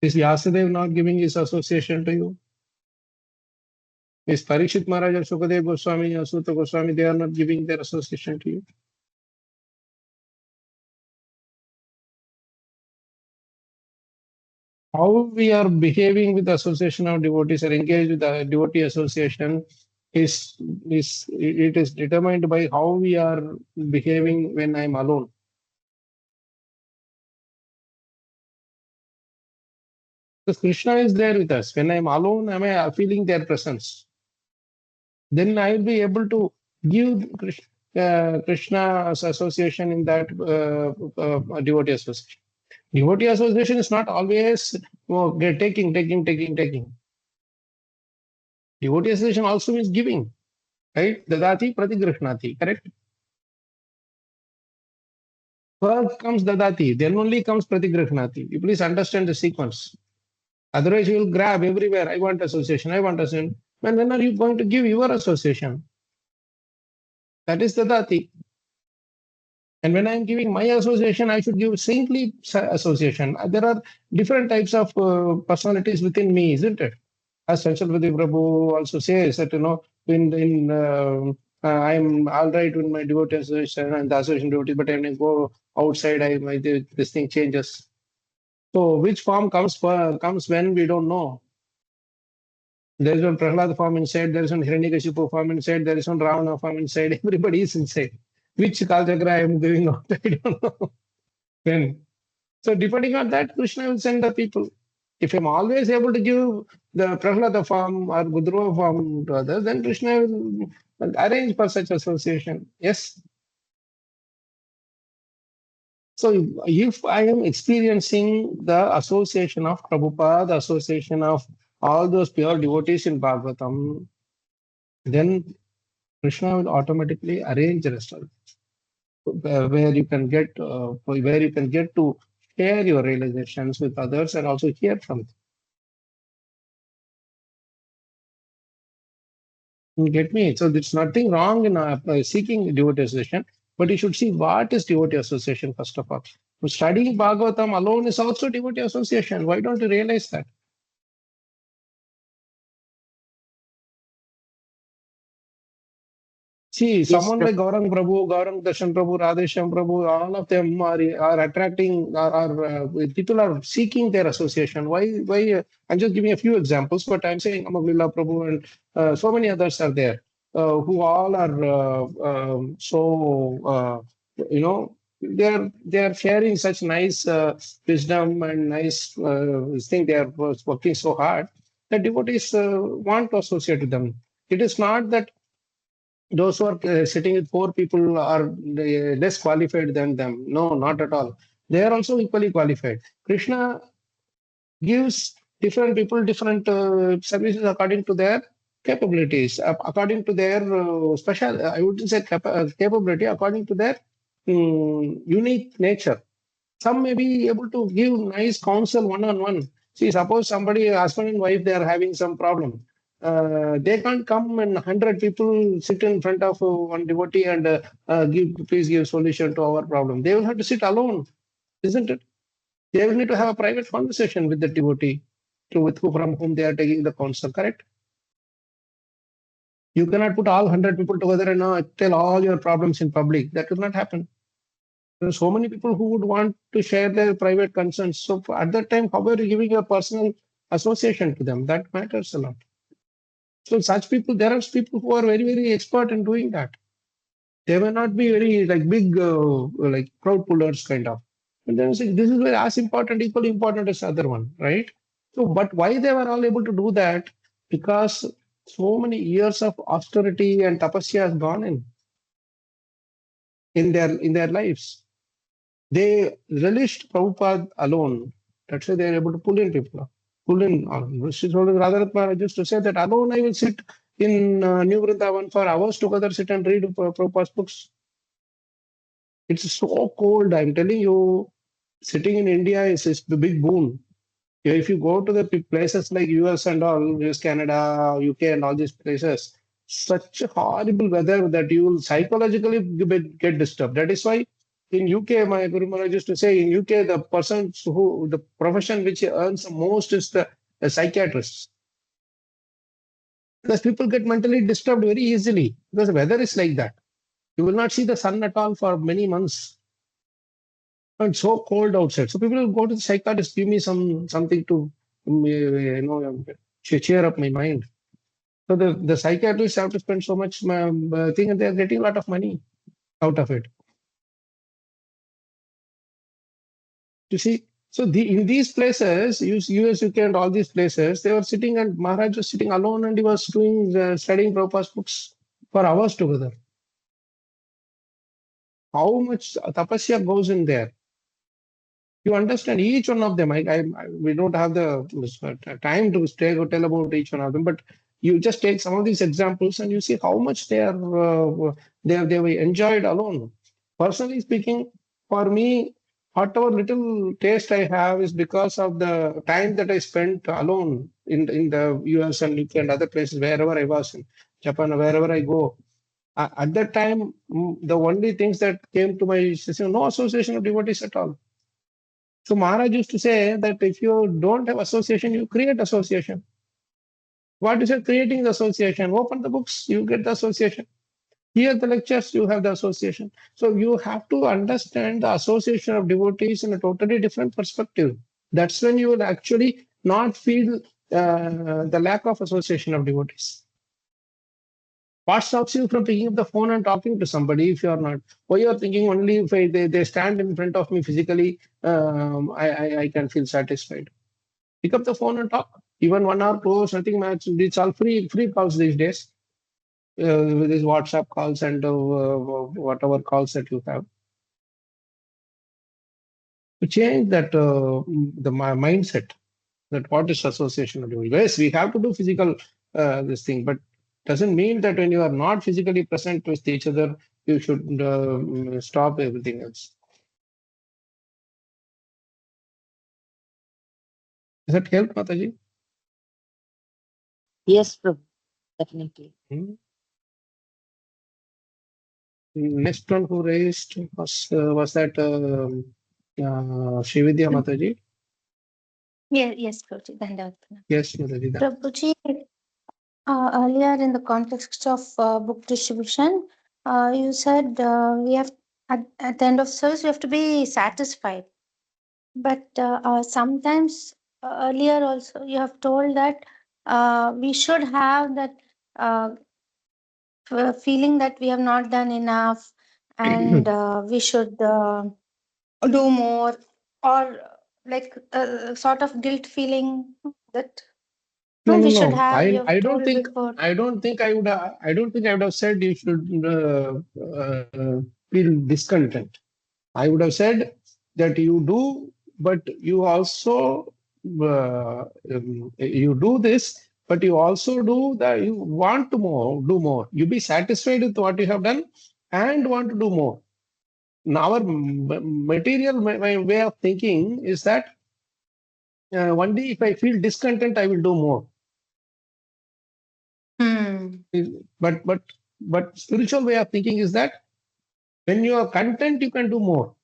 Is Vyasadeva not giving his association to you? Is Parikshit Maharaj or Sukadev Goswami or Sutta Goswami, they are not giving their association to you? How we are behaving with the association of devotees or engaged with the devotee association is determined by how we are behaving when I'm alone. Because Krishna is there with us. When I'm alone, am I feeling their presence? Then I will be able to give Krishna's association in that devotee association. Devotee association is not always taking. Devotee association also means giving, right? Dadati pratigrashnati, correct? First comes Dadati, then only comes pratigrashnati. You please understand the sequence. Otherwise, you will grab everywhere. I want association, I want association. When are you going to give your association? That is Dadati. And when I'm giving my association, I should give saintly association. There are different types of personalities within me, isn't it? As Sanshalpati Prabhu also says that, I'm all right with my devotee association and the association devotee, but when I go outside, this thing changes. So which form comes when we don't know? There is one Prahlad form inside, there is one Hiranyakashipu form inside, there is one Ravana form inside. Everybody is inside. Which Kalacakra I am giving out, I don't know. When? So depending on that, Krishna will send the people. If I'm always able to give the Prahlada form or Budruva form to others, then Krishna will arrange for such association. Yes. So if I am experiencing the association of Prabhupada, the association of all those pure devotees in Bhagavatam, then Krishna will automatically arrange the rest of it, where you can get to share your realizations with others and also hear from them. You get me? So there's nothing wrong in seeking devotee association, but you should see what is devotee association first of all. Studying Bhagavatam alone is also devotee association. Why don't you realize that? See, Yes, someone like Gaurang Prabhu, Gaurang Darshan Prabhu, Radhesham Prabhu, all of them are attracting, people are seeking their association. Why? I'm just giving a few examples, but I'm saying Amaglila Prabhu and so many others are there who all are they are sharing such nice wisdom and nice thing. They are working so hard that devotees want to associate with them. It is not that those who are sitting with four people are less qualified than them. No, not at all. They are also equally qualified. Krishna gives different people different services according to their capabilities, according to their special, I wouldn't say capability, according to their unique nature. Some may be able to give nice counsel one-on-one. See, suppose somebody, husband and wife, they are having some problem. They can't come and 100 people sit in front of one devotee and please give solution to our problem. They will have to sit alone, isn't it? They will need to have a private conversation with the devotee from whom they are taking the counsel, correct? You cannot put all 100 people together and tell all your problems in public. That will not happen. There are so many people who would want to share their private concerns. So at that time, how are you giving a personal association to them? That matters a lot. So such people, there are people who are very, very expert in doing that. They may not be very like big, like crowd pullers kind of. And then say, this is very as important, equally important as the other one, right? So, but why they were all able to do that? Because so many years of austerity and tapasya has gone in their lives. They relished Prabhupada alone. That's why they are able to pull in people. Pull in. Radharat Maharaj used to say that alone I will sit in New Vrindavan for hours together, sit and read Prabhupada's books. It's so cold. I'm telling you, sitting in India is a big boon. If you go to the places like US and all, US, Canada, UK and all these places, such horrible weather that you will psychologically get disturbed. That is why in UK, my Guru Maharaj used to say, in UK, the profession which earns the most is the psychiatrist. Because people get mentally disturbed very easily because the weather is like that. You will not see the sun at all for many months. And it's so cold outside. So people will go to the psychiatrist, give me something to cheer up my mind. So the psychiatrists have to spend so much thing and they are getting a lot of money out of it. You see, so in these places, US, UK, and all these places, they were sitting and Maharaj was sitting alone and he was studying Prabhupada's books for hours together. How much tapasya goes in there? You understand each one of them. We don't have the time to tell about each one of them, but you just take some of these examples and you see how much they were enjoyed alone. Personally speaking, for me, whatever little taste I have is because of the time that I spent alone in the US and UK and other places, wherever I was in Japan, wherever I go. At that time, the only things that came to my system, no association of devotees at all. So Maharaj used to say that if you don't have association, you create association. What is it? Creating the association? Open the books, you get the association. Hear the lectures, you have the association. So you have to understand the association of devotees in a totally different perspective. That's when you will actually not feel the lack of association of devotees. What stops you from picking up the phone and talking to somebody if you are not? Why you are thinking only if they stand in front of me physically, I can feel satisfied. Pick up the phone and talk. Even 1 hour, 2 hours, nothing much. It's all free calls these days. With these WhatsApp calls and whatever calls that you have. To change that the mindset that what is association of doing. Yes, we have to do physical this thing, but doesn't mean that when you are not physically present with each other, you should stop everything else. Does that help, Mataji? Yes, Prabhu, definitely. Next one who raised was that Srividya Mataji? Yes, Prabhuji. Dandavad. Yes, Mataji. Prabhuji, earlier in the context of book distribution, you said we have at the end of service we have to be satisfied. But sometimes earlier also you have told that we should have that feeling that we have not done enough and we should do more, or like a sort of guilt feeling that No, we no, should no. have. You have I don't told think before. I don't think I would have said you should feel discontent. I would have said that you do, but you also you do this, but you also do that. You want to do more. You be satisfied with what you have done and want to do more. Now, our material, my way of thinking is that one day if I feel discontent, I will do more. But spiritual way of thinking is that when you are content, you can do more.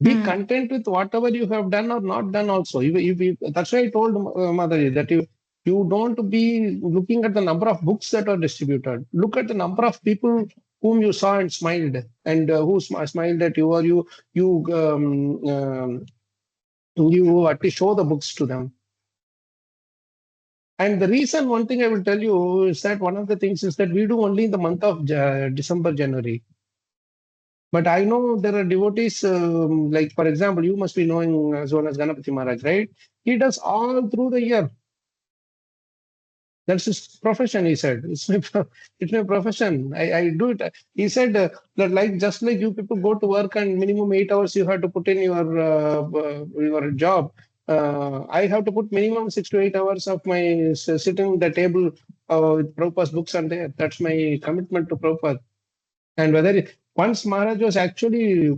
Be content with whatever you have done or not done also. That's why I told Mataji that you don't be looking at the number of books that are distributed. Look at the number of people whom you saw and smiled, and who smiled at you, or you at least show the books to them. And the reason, one thing I will tell you is that one of the things is that we do only in the month of December, January. But I know there are devotees, like for example, you must be knowing as well as Ganapati Maharaj, right? He does all through the year. That's his profession, he said. It's my profession. I do it. He said that like just like you people go to work and minimum 8 hours you have to put in your job. I have to put minimum 6 to 8 hours of my sitting at the table with Prabhupada's books and there. That's my commitment to Prabhupada. And once Maharaj was actually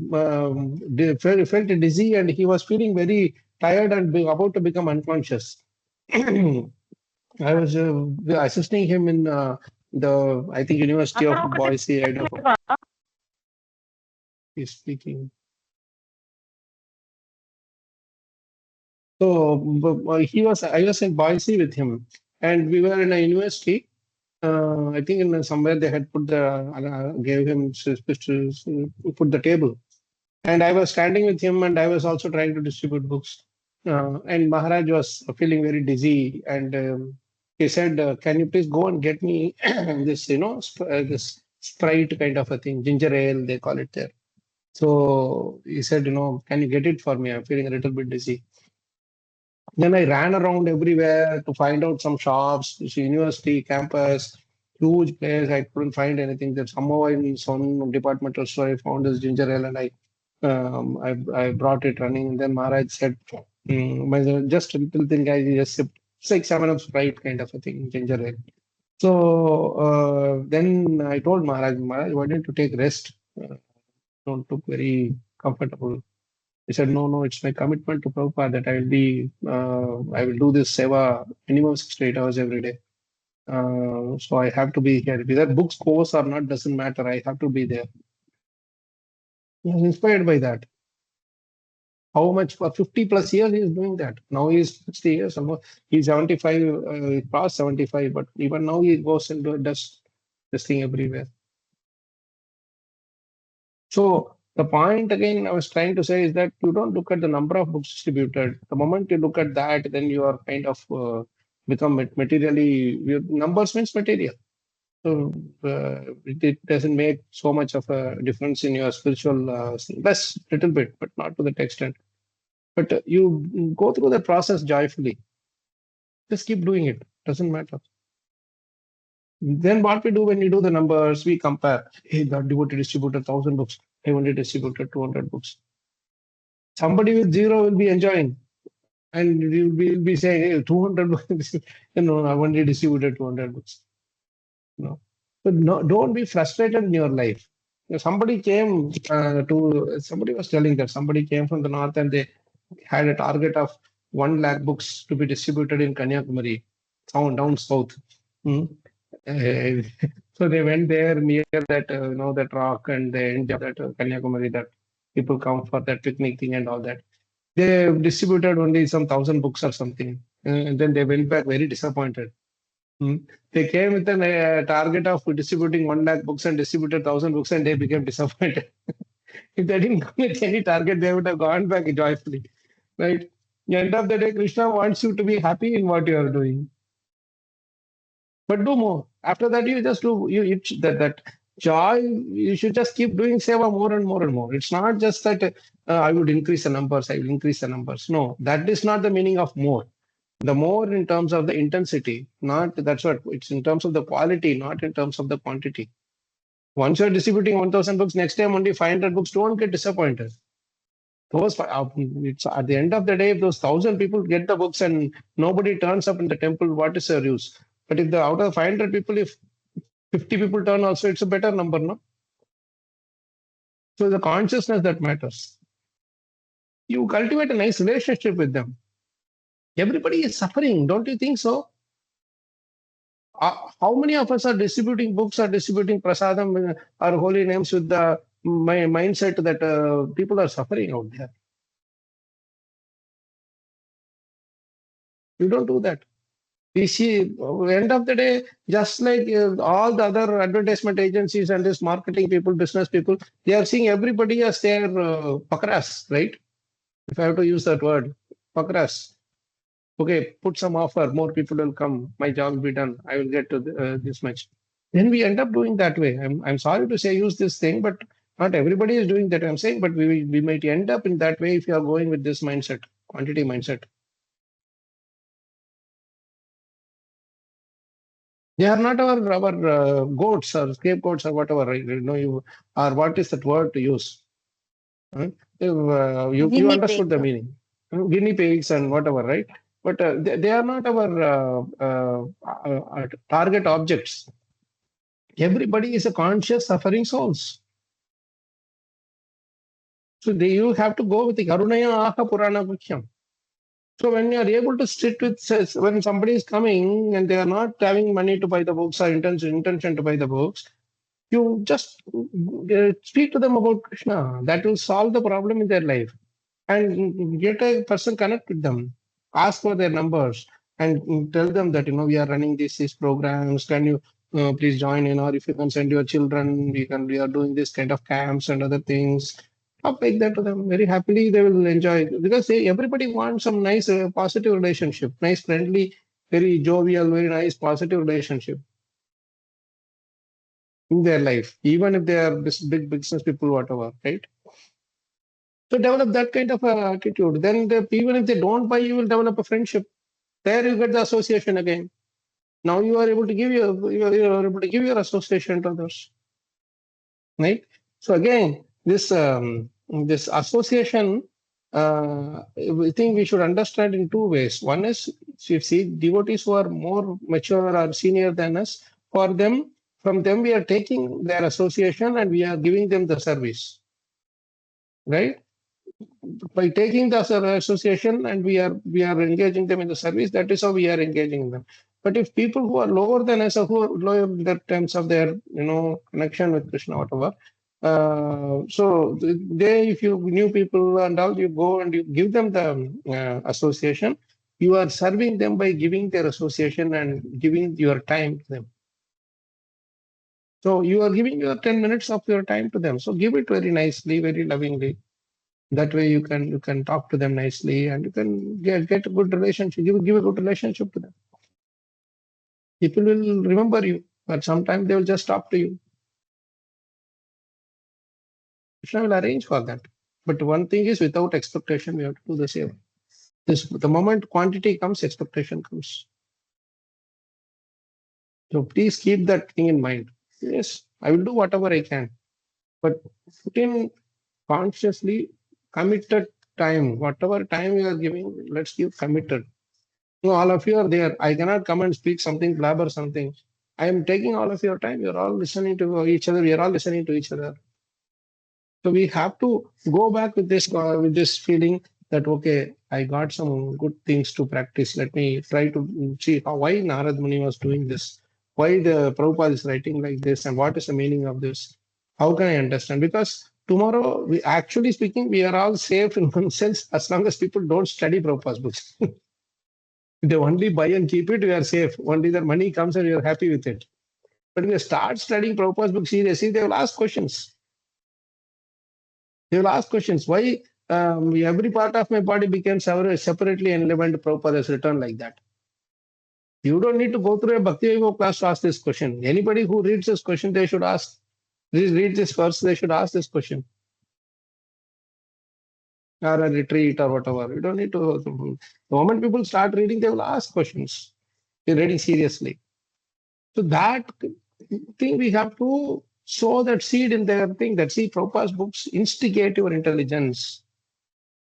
felt dizzy and he was feeling very tired and about to become unconscious. I was assisting him in I think University of Boise, Idaho. He's speaking. So I was in Boise with him, and we were in a university. I think in somewhere they had gave him put the table, and I was standing with him, and I was also trying to distribute books. And Maharaj was feeling very dizzy, and he said, "Can you please go and get me this, this Sprite kind of a thing, ginger ale they call it there." So he said, "Can you get it for me? I'm feeling a little bit dizzy." Then I ran around everywhere to find out some shops, this university campus, huge place. I couldn't find anything. That somehow in some departmental store I found this ginger ale, and I brought it running. And then Maharaj said, just a little thing, I just sipped. It's like 7 of Sprite kind of a thing, ginger ale. So then I told Maharaj, why don't you take rest? Don't look very comfortable. He said, no, it's my commitment to Prabhupada that I will do this seva minimum 6 to 8 hours every day. So I have to be here. Whether books course or not doesn't matter. I have to be there. He was inspired by that. How much for 50 plus years he is doing that. Now he is 60 years, almost. He's 75, past 75, but even now he goes and does this thing everywhere. So the point again I was trying to say is that you don't look at the number of books distributed. The moment you look at that, then you are kind of become materially. Numbers means material. So it doesn't make so much of a difference in your spiritual less, little bit, but not to that extent. But you go through the process joyfully. Just keep doing it. Doesn't matter. Then what we do when you do the numbers, we compare. Hey, that devotee distributed 1,000 books. I only distributed 200 books. Somebody with zero will be enjoying, and you'll be saying, "Hey, 200 books." I only distributed 200 books. But no, don't be frustrated in your life. Somebody came somebody was telling that somebody came from the north and they had a target of 1 lakh books to be distributed in Kanyakumari, down south. Hmm. Uh, so they went there near that, that rock, and they enjoyed that Kanyakumari, that people come for that picnic thing and all that. They distributed only some 1,000 books or something. And then they went back very disappointed. Hmm. They came with a target of distributing 1 lakh books and distributed 1,000 books, and they became disappointed. If they didn't come with any target, they would have gone back joyfully. Right? At the end of the day, Krishna wants you to be happy in what you are doing. But do more. After that, you just do that joy. You should just keep doing seva more and more and more. It's not just that I would increase the numbers. I will increase the numbers. No, that is not the meaning of more. The more in terms of the intensity, not that's what it's in terms of the quality, not in terms of the quantity. Once you're distributing 1,000 books, next time only 500 books. Don't get disappointed. It's at the end of the day, if those 1,000 people get the books and nobody turns up in the temple, what is their use? But if the out of 500 people, if 50 people turn also, it's a better number, no? So the consciousness that matters. You cultivate a nice relationship with them. Everybody is suffering, don't you think so? How many of us are distributing books or distributing prasadam or holy names with the mindset that people are suffering out there? You don't do that. We see, end of the day, just like all the other advertisement agencies and this marketing people, business people, they are seeing everybody as their pakras, right? If I have to use that word, pakras. Okay, put some offer, more people will come, my job will be done, I will get to this much. Then we end up doing that way. I'm sorry to say use this thing, but not everybody is doing that, I'm saying, but we might end up in that way if you are going with this mindset, quantity mindset. They are not our goats or scapegoats or whatever, right? You or what is that word to use? Huh? You Guinea understood the pig. meaning. Guinea pigs and whatever, right? But they are not our target objects. Everybody is a conscious suffering souls. So you have to go with the Karunaya Aha Purana Bhakhyam. So when you are able to sit with, when somebody is coming and they are not having money to buy the books or intention to buy the books, you just speak to them about Krishna. That will solve the problem in their life. And get a person connect with them. Ask for their numbers and tell them that we are running these programs. Can you please join in? Or if you can send your children, we are doing this kind of camps and other things. I'll make that to them very happily. They will enjoy it because everybody wants some nice positive relationship, nice friendly, very jovial, very nice positive relationship in their life, even if they are big business people, whatever, right? So develop that kind of attitude. Then even if they don't buy, you will develop a friendship. There you get the association again. Now you are able to give you are able to give your association to others, right? So again, this association, I think we should understand in two ways. One is, you see, devotees who are more mature or senior than us, for them, from them we are taking their association and we are giving them the service, right? By taking the association and we are engaging them in the service, that is how we are engaging them. But if people who are lower than us, or who are lower in the terms of their connection with Krishna, whatever, so they, if you new people and all, you go and you give them the association, you are serving them by giving their association and giving your time to them. So you are giving your 10 minutes of your time to them. So give it very nicely, very lovingly. That way you can talk to them nicely and you can get a good relationship. Give a good relationship to them. People will remember you, but sometimes they will just talk to you. Krishna will arrange for that. But one thing is, without expectation, we have to do the same. The moment quantity comes, expectation comes. So please keep that thing in mind. Yes, I will do whatever I can, but put in consciously committed time. Whatever time you are giving, let's give committed. No, all of you are there. I cannot come and speak something, blabber something. I am taking all of your time. You're all listening to each other. We are all listening to each other. So we have to go back with this feeling. that, okay, I got some good things to practice. Let me try to see why Narad Muni was doing this, why the Prabhupada is writing like this, and what is the meaning of this. How can I understand? Because tomorrow, we actually speaking, we are all safe in one sense as long as people don't study Prabhupada's books. If they only buy and keep it, we are safe. Only the money comes and we are happy with it. But if you start studying Prabhupada's book seriously, they will ask questions. They will ask questions. Why every part of my body became separately relevant? Prabhupada has written like that. You don't need to go through a Bhakti Yoga class to ask this question. Anybody who reads this question, they should ask. Read this verse, they should ask this question. Or a retreat or whatever. You don't need to. The moment people start reading, they will ask questions. They're reading seriously. So that thing we have to sow that seed in their thing. That see, Prabhupada's books instigate your intelligence.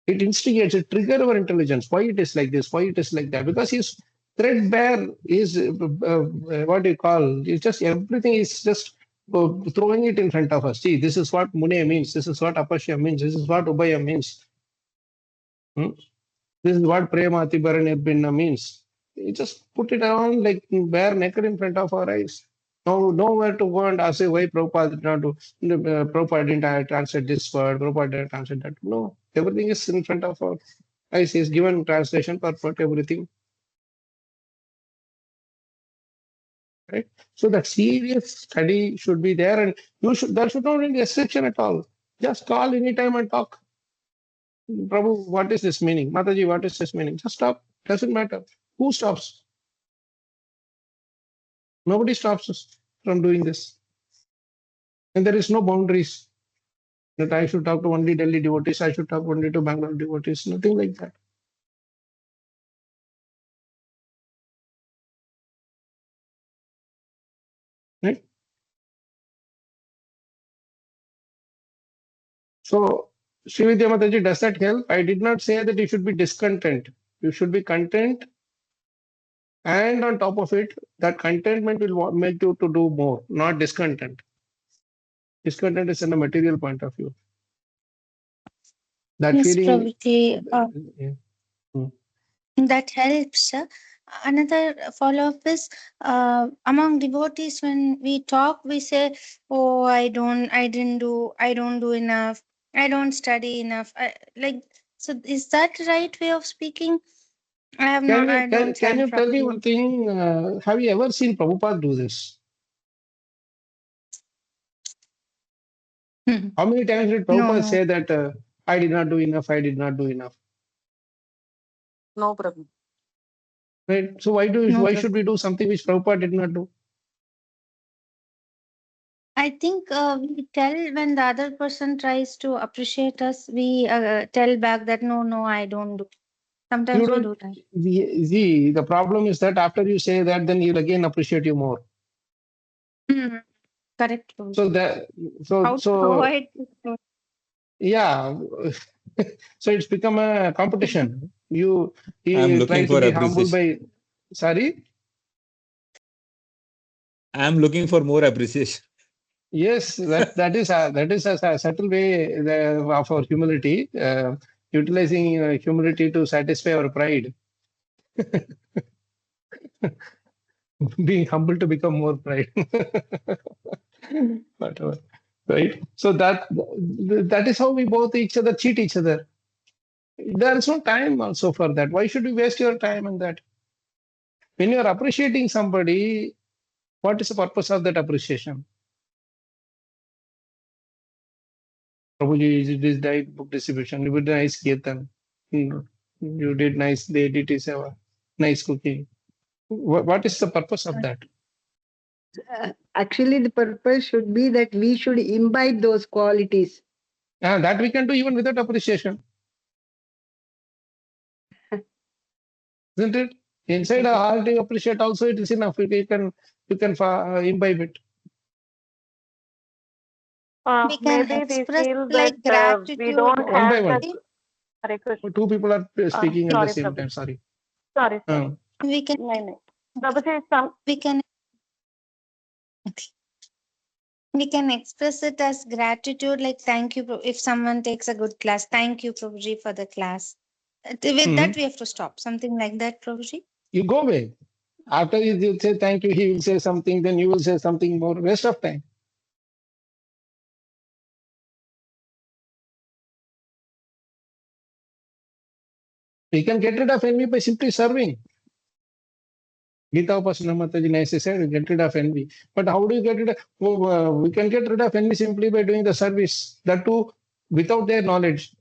It instigates, it triggers our intelligence. Why it is like this? Why it is like that? Because he's threadbare. Is what do you call? It's just everything is just throwing it in front of us. See, this is what Mune means. This is what Apashya means. This is what Ubaya means. This is what Prema Atibara Nirbinna means. You just put it around like bare naked in front of our eyes. No, nowhere to go and ask why Prabhupada did not do, Prabhupada didn't translate this word, Prabhupada didn't translate that. No, everything is in front of our eyes. He's given translation for everything. Right? So that serious study should be there, and there should not be any restriction at all. Just call anytime and talk. Prabhu, what is this meaning? Mataji, what is this meaning? Just stop. Doesn't matter. Who stops? Nobody stops us from doing this. And there is no boundaries that I should talk to only Delhi devotees, I should talk only to Bangalore devotees, nothing like that. Right? So, Srividya Mataji, does that help? I did not say that you should be discontent. You should be content, and on top of it, that contentment will make you to do more, not discontent. Discontent is in a material point of view. That Yes, feeling. Prabhuji, Yeah. that helps. Another follow-up is among devotees, when we talk, we say, "Oh, I don't do enough, I don't study enough." So is that right way of speaking? I don't Can chant you tell me properly. one thing? Have you ever seen Prabhupada do this? Mhm. How many times did No, Prabhupada no, say that I did not do enough, I did not do enough? No problem. Right? So why no, should we do something which Prabhupada did not do? I think we tell when the other person tries to appreciate us, we tell back that no, I don't do. You Sometimes we don't do that. see, the problem is that after you say that, then he'll again appreciate you more. Mhm. Correct. So that How to so avoid this? yeah. So it's become a competition. You I'm try looking to for be humble appreciation. by sorry. I'm looking for more appreciation. Yes, that is a subtle way of our humility, utilizing humility to satisfy our pride, being humble to become more pride. Whatever, right? So that is how we both each other cheat each other. There is no time also for that. Why should you waste your time on that? When you are appreciating somebody, what is the purpose of that appreciation? Prabhuji, you did nice book distribution. You did nice kirtan. You did nice deity seva. Nice cooking. What is the purpose of that? Actually, the purpose should be that we should imbibe those qualities. That we can do even without appreciation, isn't it? Inside our heart, you appreciate also. It is enough. You can imbibe it. We can Maybe we express feel that like we gratitude. don't One by have that one. Hare Krishna. Two people are speaking at the Sorry, same Prabhu. time. Sorry. Sorry. We can No. Prabhuji, some we can we can express it as gratitude, like thank you if someone takes a good class. Thank you, Prabhuji, for the class. With that, we have to stop. Something like that, Prabhuji. You go away. After you say thank you, he will say something, then you will say something more. Waste of time. We can get rid of envy by simply serving. Gita Upasana Mataji nicely said, we get rid of envy. But how do you get rid of? We can get rid of envy simply by doing the service. That too, without their knowledge.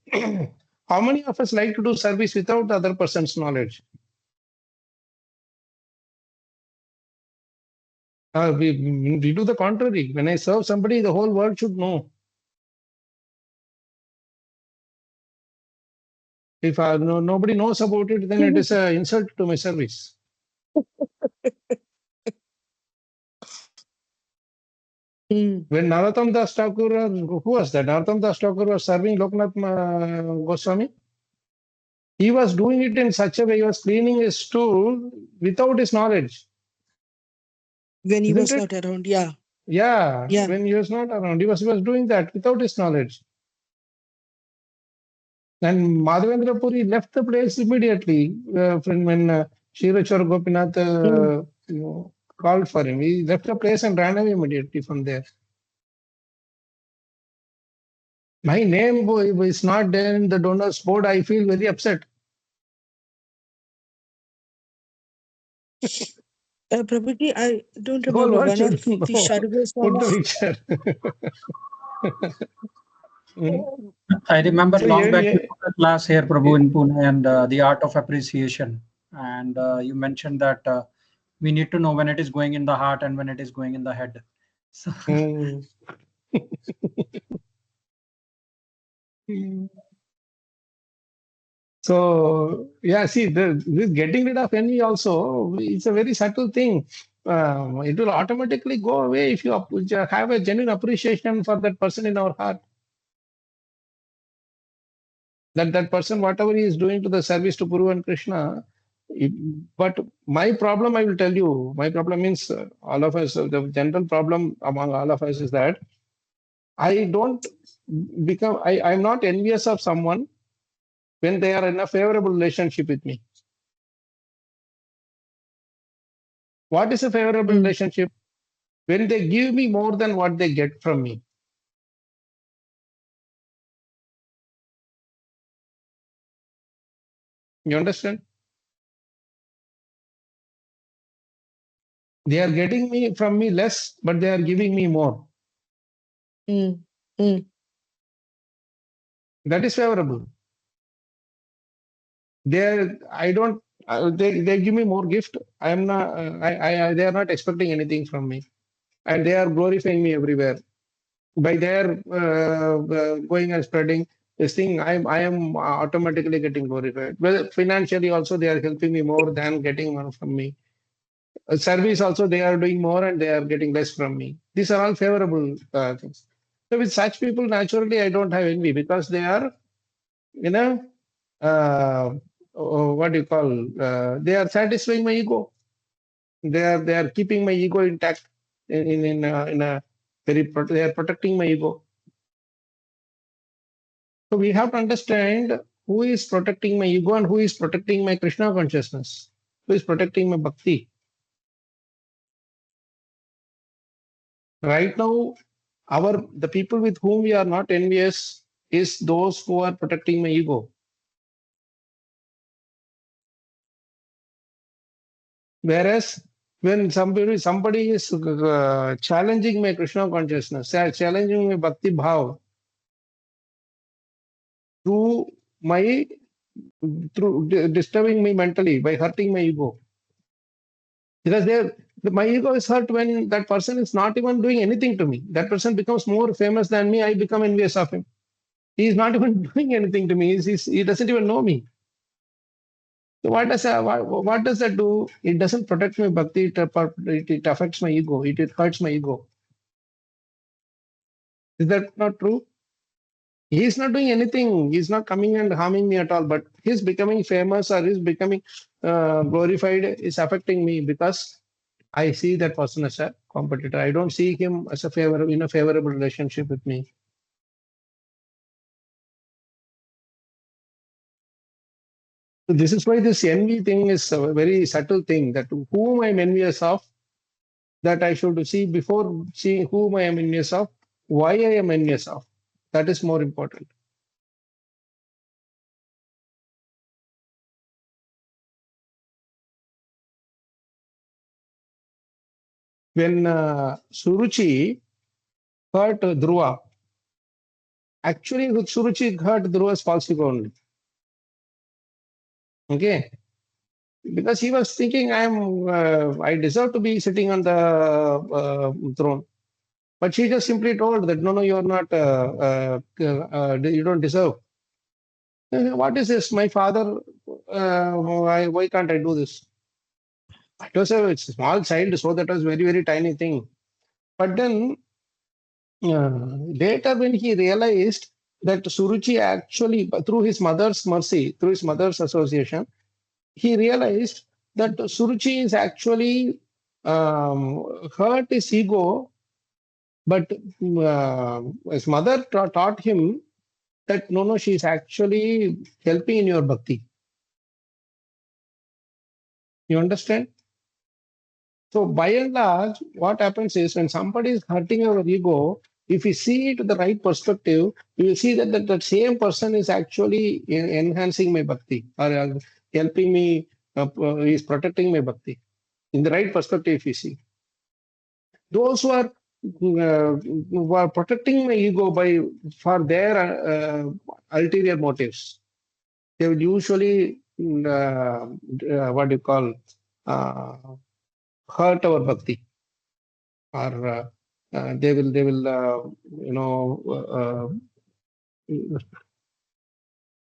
How many of us like to do service without the other person's knowledge? We do the contrary. When I serve somebody, the whole world should know. If nobody knows about it, then it is an insult to my service. When Narottam Das Thakur, who was that? Narottam Das Thakur was serving Loknath Goswami. He was doing it in such a way, he was cleaning his stool without his knowledge. When he Isn't was it? not around, yeah. Yeah, Yeah. when he was not around, he was doing that without his knowledge. And Madhavendra Puri left the place immediately when Shirachar Gopinath called for him. He left the place and ran away immediately from there. My name is not there in the donors board. I feel very upset. Prabhuji, I don't The whole remember world one of should know. the Shadagos. Put the picture. I remember So, long back yeah. you took a class here, Prabhu, in Pune, and the art of appreciation. And you mentioned that we need to know when it is going in the heart and when it is going in the head. So, So, yeah, see, this getting rid of envy also, it's a very subtle thing. It will automatically go away if you have a genuine appreciation for that person in our heart. That person, whatever he is doing to the service to Guru and Krishna. But my problem, I will tell you, my problem means all of us, the general problem among all of us is that I'm not envious of someone when they are in a favorable relationship with me. What is a favorable relationship? When they give me more than what they get from me. You understand? They are getting me from me less, but they are giving me more. That is favorable. They give me more gift. I am not. They are not expecting anything from me, and they are glorifying me everywhere by their going and spreading this thing. I am automatically getting glorified. Well, financially also they are helping me more than getting one from me. Service also they are doing more and they are getting less from me. These are all favorable things. So with such people, naturally, I don't have envy because they are, what do you call? They are satisfying my ego. They are keeping my ego intact. In a very they are protecting my ego. So we have to understand who is protecting my ego and who is protecting my Krishna consciousness, who is protecting my bhakti. Right now, the people with whom we are not envious is those who are protecting my ego. Whereas when somebody is challenging my Krishna consciousness, challenging my bhakti bhav through disturbing me mentally by hurting my ego. Because my ego is hurt when that person is not even doing anything to me. That person becomes more famous than me. I become envious of him. He is not even doing anything to me. He doesn't even know me. So what does that do? It doesn't protect my bhakti. It affects my ego. It hurts my ego. Is that not true? He is not doing anything. He is not coming and harming me at all. But his becoming famous or his becoming glorified is affecting me because I see that person as a competitor. I don't see him as a favorable relationship with me. So this is why this envy thing is a very subtle thing, that whom I'm envious of, that I should see before seeing whom I am envious of, why I am envious of. That is more important. When Suruchi hurt Dhruva, actually Suruchi hurt Dhruva's false ego only. Okay, because he was thinking I deserve to be sitting on the throne, but she just simply told that no, you are not. You don't deserve. What is this? My father. Why can't I do this? It was a small child, so that was very tiny thing. But then later, when he realized that Suruchi actually, through his mother's mercy, through his mother's association, he realized that Suruchi is actually hurt his ego, but his mother taught him that no, she is actually helping in your bhakti. You understand? So by and large, what happens is when somebody is hurting our ego, if we see it to the right perspective, we will see that same person is actually enhancing my bhakti, or helping me, is protecting my bhakti. In the right perspective, if we see. Those who are protecting my ego for their ulterior motives, they will usually what do you call, uh, hurt our bhakti, or they will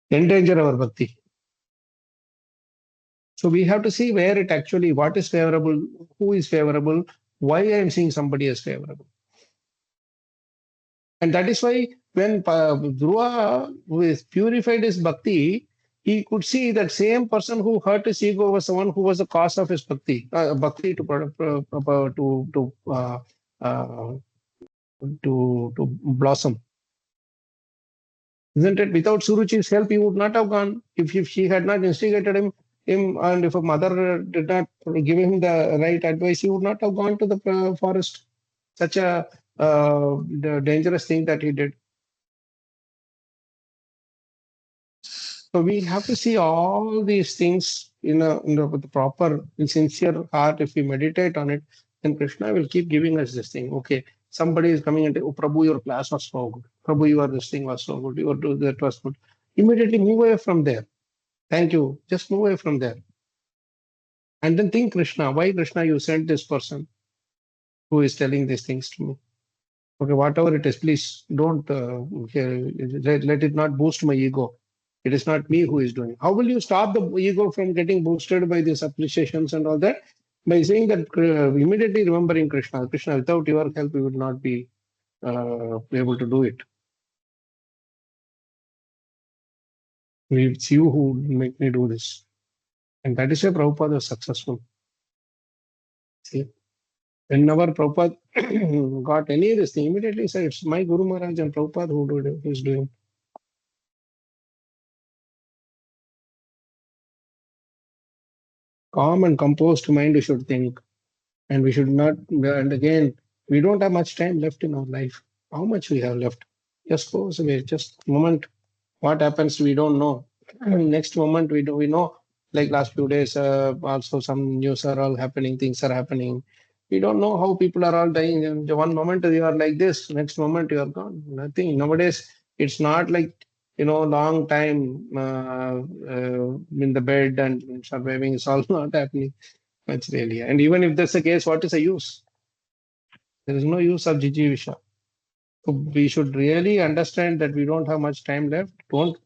endanger our bhakti. So we have to see where it actually, what is favorable, who is favorable, why I am seeing somebody as favorable. And that is why when Dhruva, who is purified his bhakti, he could see that same person who hurt his ego was the one who was the cause of his bhakti, uh, to blossom. Isn't it? Without Suruchi's help, he would not have gone. If she had not instigated him, and if a mother did not give him the right advice, he would not have gone to the forest. Such a dangerous thing that he did. So we have to see all these things with the proper, sincere heart. If we meditate on it, then Krishna will keep giving us this thing. Okay, somebody is coming and oh, Prabhu, your class was so good. Prabhu, this thing was so good. That was good. Immediately move away from there. Thank you. Just move away from there. And then think, Krishna, why Krishna you sent this person who is telling these things to me? Okay, whatever it is, please don't let it not boost my ego. It is not me who is doing. How will you stop the ego from getting boosted by these appreciations and all that? By saying that immediately remembering Krishna. Krishna, without your help, we would not be able to do it. It's you who make me do this. And that is why Prabhupada was successful. See? Whenever Prabhupada got any of this thing, immediately said, it's my Guru Maharaj and Prabhupada who is doing. Calm and composed mind we should think. And we should not, and again, we don't have much time left in our life. How much we have left? Just goes away, just moment. What happens, we don't know. Next moment, we know, like last few days, also some news are all happening, things are happening. We don't know how people are all dying. And one moment you are like this, next moment you are gone. Nothing. Nowadays, it's not like, long time in the bed and surviving. It's all not happening. That's really, and even if that's the case, what is the use? There is no use of Jijivisha. So we should really understand that we don't have much time left. Don't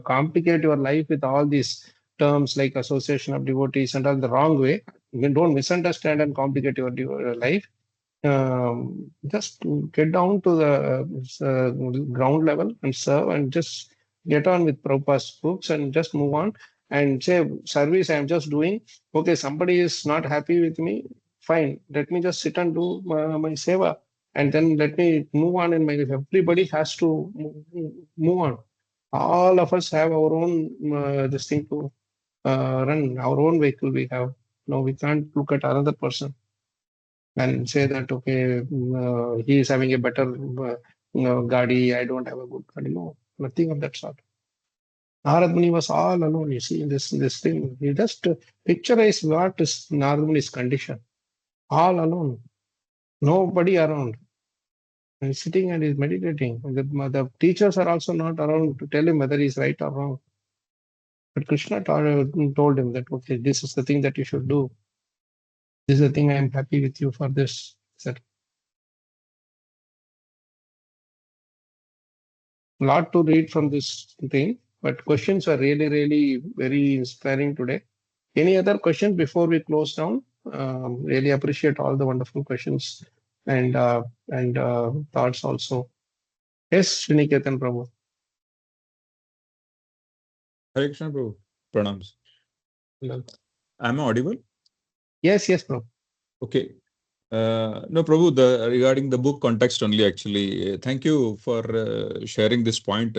complicate your life with all these terms like association of devotees and all the wrong way. Don't misunderstand and complicate your life. Just get down to the ground level and serve, and just get on with Prabhupada's books and just move on and say, service I am just doing. Okay, somebody is not happy with me. Fine, let me just sit and do my seva, and then let me move on in my life. Everybody has to move on. All of us have our own this thing to run our own vehicle we have. No, we can't look at another person and say that, okay, he is having a better gadi, I don't have a good gadi. No, nothing of that sort. Narad Muni was all alone, you see, in this thing. You just picturize what is Narad Muni's condition. All alone. Nobody around. He's sitting and he's meditating. The teachers are also not around to tell him whether he's right or wrong. But Krishna told him that, okay, this is the thing that you should do. This is the thing I am happy with you for this. Etc. Lot to read from this thing, but questions are really, really very inspiring today. Any other questions before we close down? Really appreciate all the wonderful questions and thoughts also. Yes, Sriniketan Prabhu. Hare Krishna, Prabhu. Pranams. Hello. Am I audible? Yes, Prabhu. Okay. No, Prabhu, regarding the book context only, actually, thank you for sharing this point.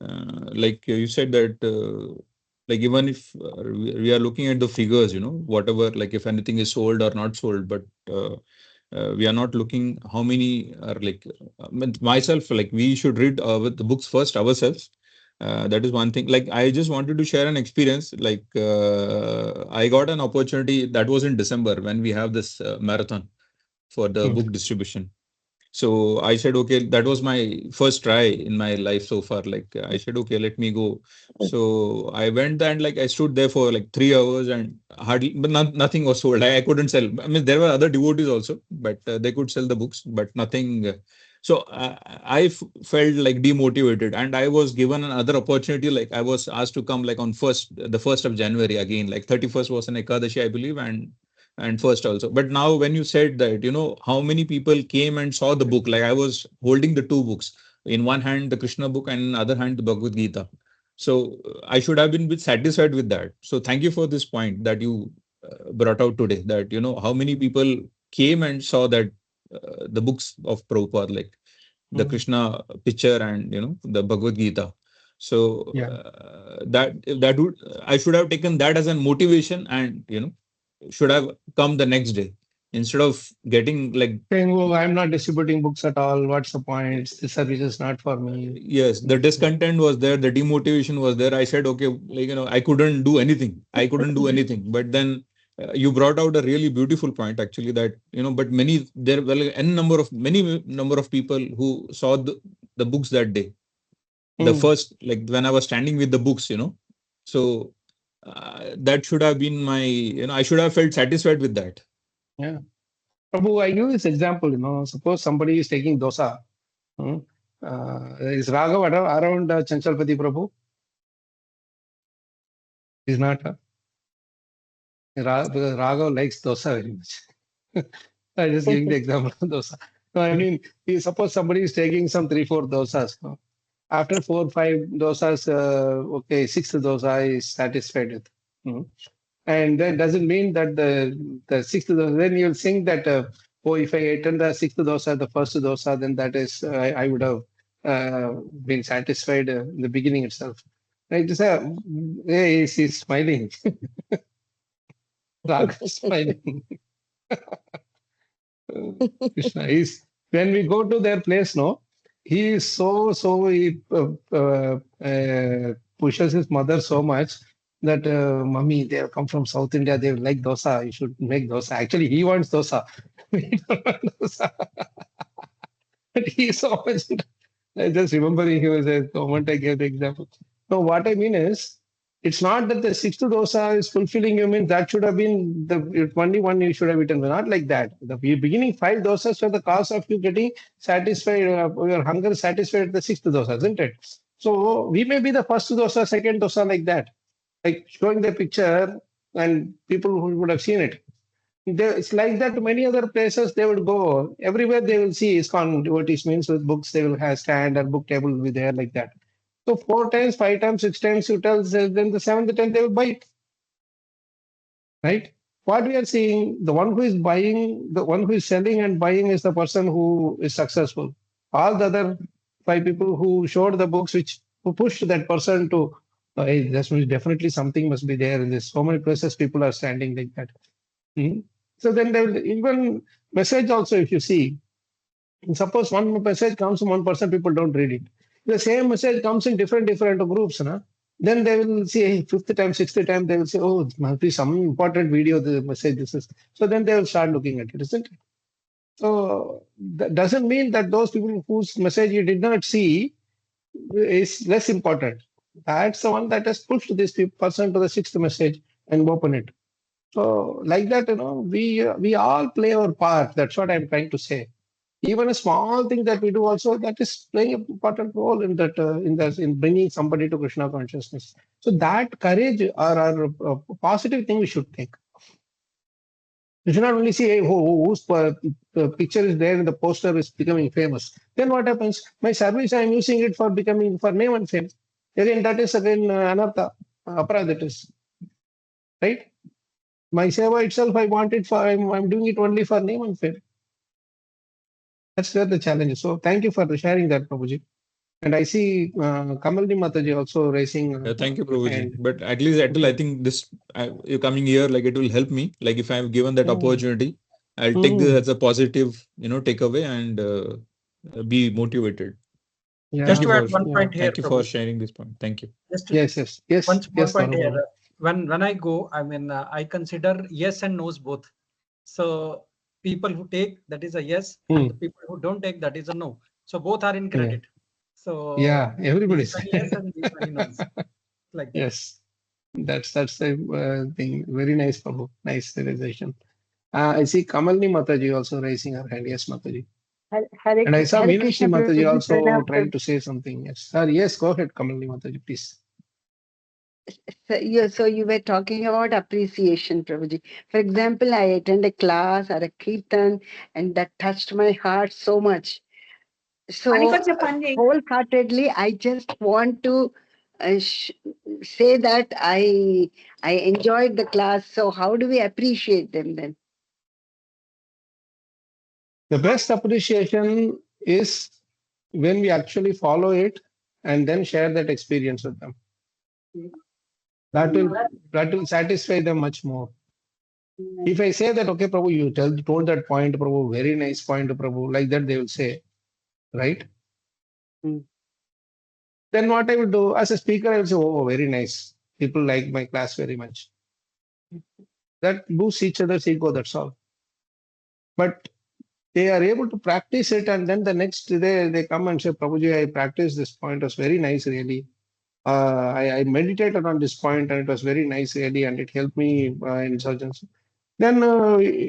Like you said that, like even if we are looking at the figures, whatever, like if anything is sold or not sold, but we are not looking how many are like myself, like we should read the books first ourselves. That is one thing. Like I just wanted to share an experience. Like I got an opportunity that was in December when we have this marathon for the book distribution. So I said, okay, that was my first try in my life so far. Like I said, okay, let me go. So I went and like I stood there for like 3 hours and hardly, but nothing was sold. I couldn't sell. I mean, there were other devotees also, but they could sell the books, but nothing. So I felt like demotivated, and I was given another opportunity. Like I was asked to come like on the 1st of January again. Like 31st was an Ekadashi, I believe, and first also. But now when you said that, how many people came and saw the book, like I was holding the two books, in one hand the Krishna book and in the other hand the Bhagavad Gita. So I should have been satisfied with that. So thank you for this point that you brought out today, that how many people came and saw that the books of Prabhupada, like the Krishna picture and the Bhagavad Gita. So that would, I should have taken that as a motivation, and should have come the next day instead of getting like saying, oh, I'm not distributing books at all. What's the point? This service is not for me. Yes, the discontent was there, the demotivation was there. I said, okay, like I couldn't do anything. But then you brought out a really beautiful point, actually, that but there were like many number of people who saw the books that day. The first, like when I was standing with the books, so that should have been my, I should have felt satisfied with that. Yeah. Prabhu, I give this example, suppose somebody is taking dosa. Is Raghav around Chanchalpati Prabhu? Is not. Because Raghav likes dosa very much. I'm just giving the example of dosa. No, I mean, suppose somebody is taking some 3-4 dosas. After 4-5 dosas, okay, 6th dosa is satisfied with. And that doesn't mean that the 6th dosa, then you'll think that, if I attend the 6th dosa, the first dosa, then that is, I would have been satisfied in the beginning itself. Right? Hey, he's smiling. Raga is smiling. Krishna is, when we go to their place, he is he pushes his mother so much that, Mummy, they have come from South India, they like dosa, you should make dosa. Actually, he wants dosa. We don't want dosa. But he is so much. I just remembering he was a moment I gave the example. No, what I mean is, it's not that the 6th dosa is fulfilling you, means that should have been the only one you should have eaten. Not like that. The beginning 5 dosas were the cause of you getting satisfied, your hunger satisfied at the 6th dosa, isn't it? So we may be the first dosa, second dosa, like that. Like showing the picture and people who would have seen it. It's like that. Many other places they would go. Everywhere they will see ISKCON devotees, means with books, they will have stand and book table will be there, like that. So 4 times, 5 times, 6 times you tell, then the 7th time they will buy it. Right? What we are seeing, the one who is buying, the one who is selling and buying is the person who is successful. All the other 5 people who showed the books, who pushed that person to Definitely something must be there in this. So many places people are standing like that. So then they will even message also, if you see, suppose one message comes from one person, people don't read it. The same message comes in different groups, na? Then they will see fifth time, sixth time, they will say, oh, it must be some important video, the message this is. So then they will start looking at it, isn't it? So that doesn't mean that those people whose message you did not see is less important. That's the one that has pushed this person to the sixth message and open it. So like that, we all play our part. That's what I'm trying to say. Even a small thing that we do also, that is playing an important role in that in bringing somebody to Krishna consciousness. So that courage or positive thing we should take. You should not only see, hey, whose picture is there in the poster is becoming famous. Then what happens? My service, I am using it for becoming for name and fame. Again, that is again anartha, aparadha it is, right? My seva itself, I want it for, I'm doing it only for name and fame. That's where the challenge is. So thank you for sharing that, Prabhuji. And I see Kamalni Mataji also raising. Thank you, Prabhuji. hand. But at least I think this coming year, like it will help me. Like if I'm given that opportunity, I'll take this as a positive, takeaway and be motivated. Yeah. Just to add one point here, Thank you for sharing this point. Thank you. Yes. One small point here. When I go, I mean, I consider yes and no's both. So people who take, that is a yes, and the people who don't take, that is a no. So both are in credit. So everybody's yes and no's. Like that. Yes, that's the thing. Very nice, Prabhu. Nice realization. I see Kamalni Mataji also raising her hand. Yes, Mataji. And I saw Meenakshi Mataji also trying to say something. Yes, sir. Yes, go ahead, Kamalni Mataji, please. So you were talking about appreciation, Prabhuji. For example, I attend a class or a kirtan, and that touched my heart so much. So wholeheartedly, I just want to say that I enjoyed the class. So how do we appreciate them then? The best appreciation is when we actually follow it and then share that experience with them. That will satisfy them much more. If I say that, okay, Prabhu, you told that point, Prabhu, very nice point, Prabhu, like that they will say, right? Then what I will do as a speaker, I will say, oh, very nice. People like my class very much. That boosts each other's ego, that's all. But they are able to practice it, and then the next day they come and say, Prabhuji, I practiced this point, it was very nice, really. I meditated on this point and it was very nice, really, and it helped me in such and so. Then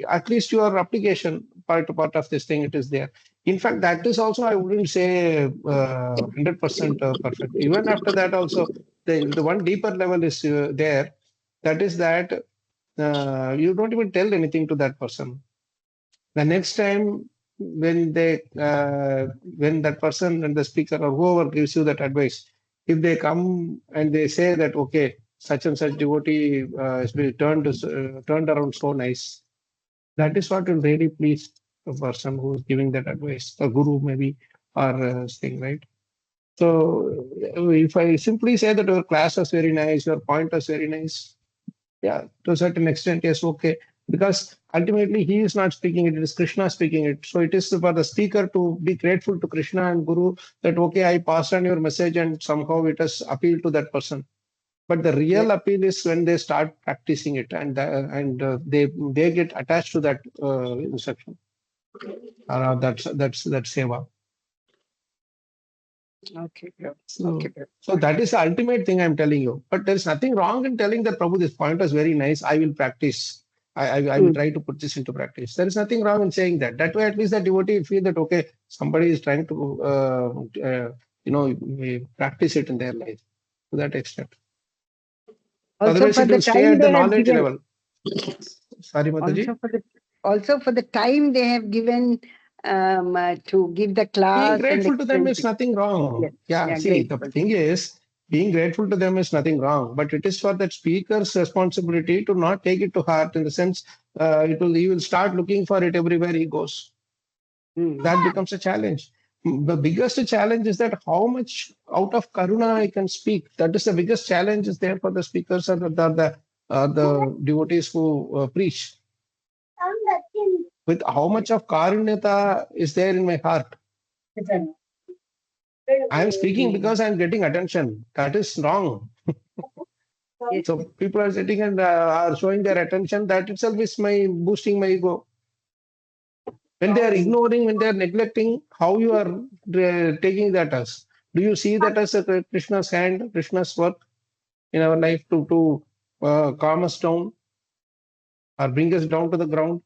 at least your application part of this thing, it is there. In fact, that is also, I wouldn't say 100% perfect. Even after that also, the one deeper level is there. That is that you don't even tell anything to that person. The next time when that person and the speaker or whoever gives you that advice, if they come and they say that, okay, such and such devotee has been turned around so nice, that is what will really please the person who is giving that advice, a guru maybe, or thing, right? So if I simply say that your class was very nice, your point was very nice, yeah, to a certain extent, yes, okay. Because ultimately he is not speaking it is Krishna speaking it. So it is for the speaker to be grateful to Krishna and Guru that, okay, I passed on your message and somehow it has appealed to that person. But the real appeal is when they start practicing it and they get attached to that instruction. That's seva. Okay. So that is the ultimate thing I'm telling you. But there is nothing wrong in telling that, Prabhu, this point was very nice. I will practice. I will try to put this into practice. There is nothing wrong in saying that. That way, at least the devotee will feel that, okay, somebody is trying to, practice it in their life to that extent. Otherwise, it will stay at the knowledge level. Sorry, Mataji. Also for the time they have given to give the class. Being grateful to them is nothing wrong. See, the thing is, being grateful to them is nothing wrong, but it is for that speaker's responsibility to not take it to heart in the sense he will start looking for it everywhere he goes. That becomes a challenge. The biggest challenge is that how much out of karuna I can speak. That is the biggest challenge is there for the speakers or the devotees who preach. With how much of karunyata is there in my heart. I am speaking because I am getting attention. That is wrong. So people are sitting and are showing their attention. That itself is my boosting my ego. When they are ignoring, when they are neglecting, how you are taking that as? Do you see that as a Krishna's hand, Krishna's work in our life to calm us down or bring us down to the ground?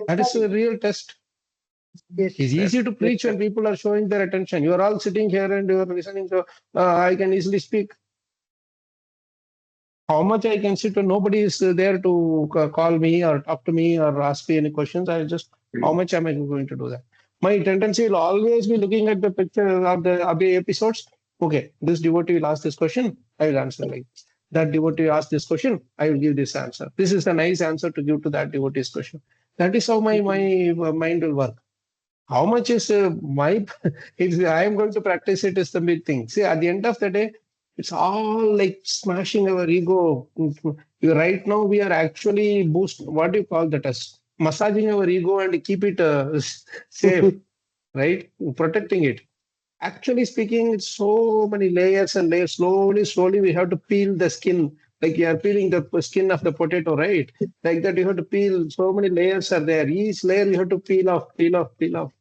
That is a real test. Yes, It's easy to preach when people are showing their attention. You are all sitting here and you are listening to, I can easily speak. How much I can sit when nobody is there to call me or talk to me or ask me any questions. How much am I going to do that? My tendency will always be looking at the picture of the episodes. Okay, this devotee will ask this question, I will answer like this. That devotee asked this question, I will give this answer. This is a nice answer to give to that devotee's question. That is how my mind will work. How much is my, if I am going to practice it is the big thing. See, at the end of the day, it's all like smashing our ego. Right now, we are actually what do you call that as? Massaging our ego and keep it safe, right? Protecting it. Actually speaking, it's so many layers and layers. Slowly, we have to peel the skin. Like you are peeling the skin of the potato, right? Like that, you have to peel. So many layers are there. Each layer you have to peel off, peel off, peel off.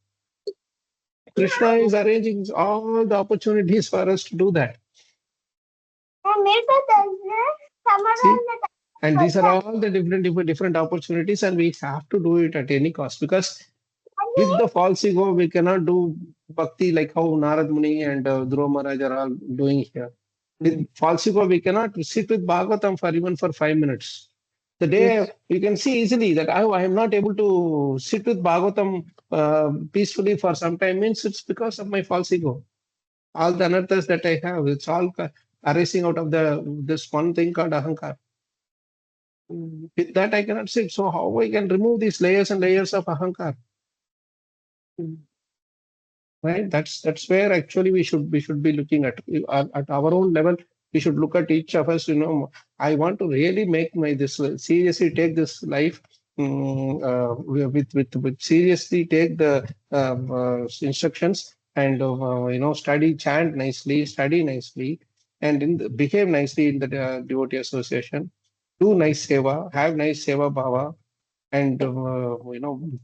Krishna is arranging all the opportunities for us to do that. See? And these are all the different opportunities, and we have to do it at any cost because with the false ego, we cannot do bhakti like how Narada Muni and Dhruva Maharaj are all doing here. With false ego, we cannot sit with Bhagavatam for even for 5 minutes. The day you can see easily that I am not able to sit with Bhagavatam peacefully for some time means it's because of my false ego. All the anarthas that I have, it's all arising out of this one thing called ahankar. With that, I cannot sit. So how I can remove these layers and layers of ahankar? Right? That's where actually we should be looking at our own level. We should look at each of us. I want to really make this seriously. Take this life with seriously. Take the instructions and study, chant nicely, study nicely, and behave nicely in the devotee association. Do nice seva, have nice seva bhava, and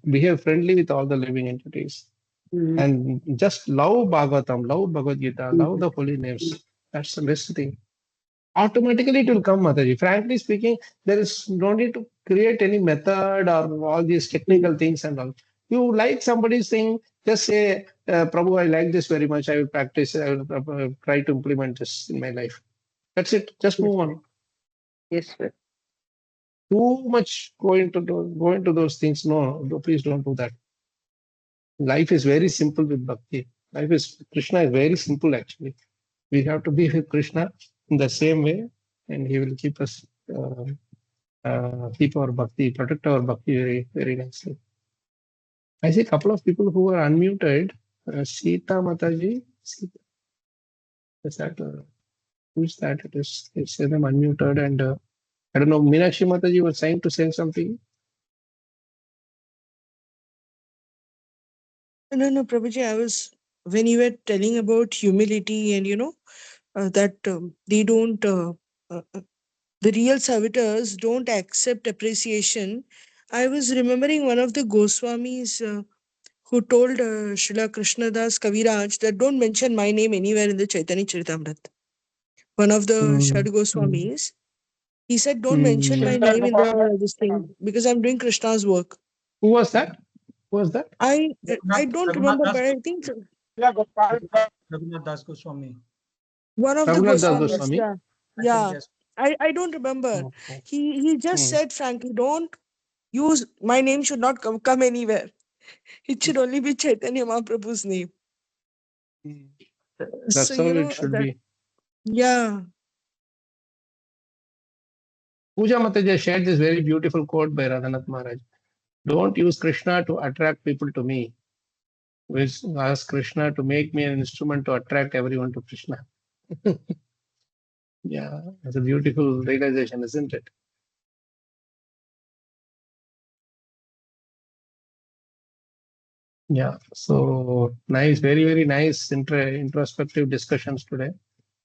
behave friendly with all the living entities. And just love Bhagavatam, love Bhagavad Gita, love the holy names. That's the best thing. Automatically it will come, Mataji. Frankly speaking, there is no need to create any method or all these technical things and all. You like somebody's thing, just say, Prabhu, I like this very much. I will practice, I will try to implement this in my life. That's it. Just move on. Yes, sir. Too much go into those things. No, please don't do that. Life is very simple with bhakti. Krishna is very simple actually. We have to be with Krishna in the same way, and he will keep us keep our bhakti, protect our bhakti very, very nicely. I see a couple of people who are unmuted. Sita Mataji. Sita. Is that who's that? It says them unmuted, and I don't know. Meenakshi Mataji was trying to say something. No, Prabhuji, when you were telling about humility and, that they don't, the real servitors don't accept appreciation. I was remembering one of the Goswamis who told Srila Krishna Das Kaviraj that don't mention my name anywhere in the Chaitanya Charitamrita. One of the Shad Goswamis, he said, don't mention my name in this thing because I'm doing Krishna's work. Who was that? Who was that? I don't remember, but I think Raghunath Das Goswami. one of the Raghunath Das Goswamis. Goswami? Yeah. Yeah. Yes. I don't remember. He just said frankly, don't use my name should not come anywhere. It should only be Chaitanya Mahaprabhu's name. That's So how it should be. Yeah. Pooja Mataji shared this very beautiful quote by Raghunath Maharaj. Don't use Krishna to attract people to me. Ask Krishna to make me an instrument to attract everyone to Krishna. Yeah, it's a beautiful realization, isn't it? Yeah, so nice, very, very nice introspective discussions today.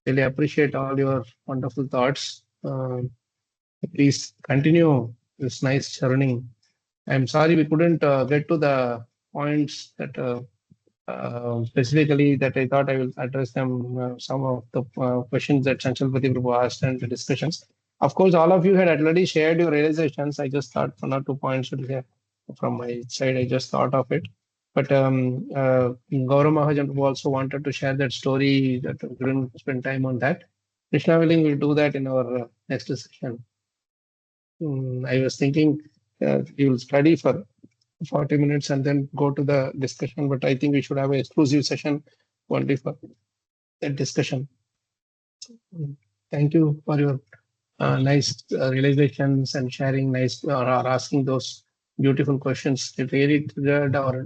Really appreciate all your wonderful thoughts. Please continue this nice journey. I'm sorry we couldn't get to the points that specifically that I thought I will address them, some of the questions that Chanchalpati Prabhu asked and the discussions. Of course, all of you had already shared your realizations. I just thought 1 or 2 points would be from my side. I just thought of it. But Gaurav Mahajan Prabhu also wanted to share that story, that we couldn't spend time on that. Krishna willing, we'll do that in our next session. I was thinking we will study for 40 minutes and then go to the discussion, but I think we should have an exclusive session only for that discussion. Thank you for your nice realizations and sharing nice or asking those beautiful questions. It really triggered our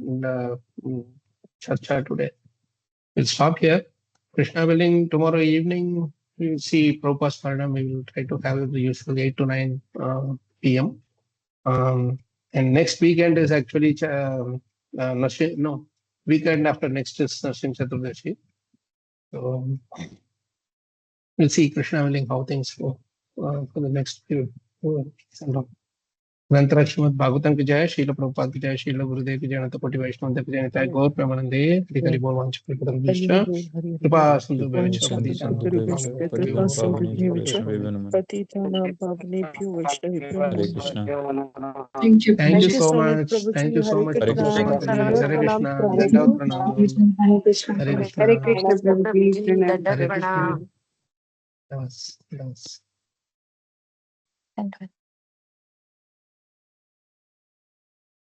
charcha today. We'll stop here. Krishna willing, tomorrow evening we will see Prabhupada's Paranam. We will try to have it the usual 8 to 9 p.m. And next weekend is actually weekend after next is Narsim Chaturdashi. So we'll see Krishna willing how things go for the next few. ग्रंथराज Shrimad Bhagavatam की जय, श्रील प्रभुपाद की जय, श्रील गुरुदेव की जय, अनंत कोटि वैष्णव की जय, निताय गौर प्रेमानंदे, हरि हरि बोल वंश प्रपदम कृपा सिंधु भ्यश्च कृपा सिंधुभ्यश्च पतितानां पावनेभ्यो वैष्णवेभ्यो Hare नमः। Krishna. Thank you so much, much. Prabhuji. Thank you so Hare much. Hare Krishna. Krishna. Hare Krishna. Dandavat pranam. Hare Krishna. Hare Krishna, Prabhuji. Dandavat Hare pranam. Krishna. Yes. Thank you.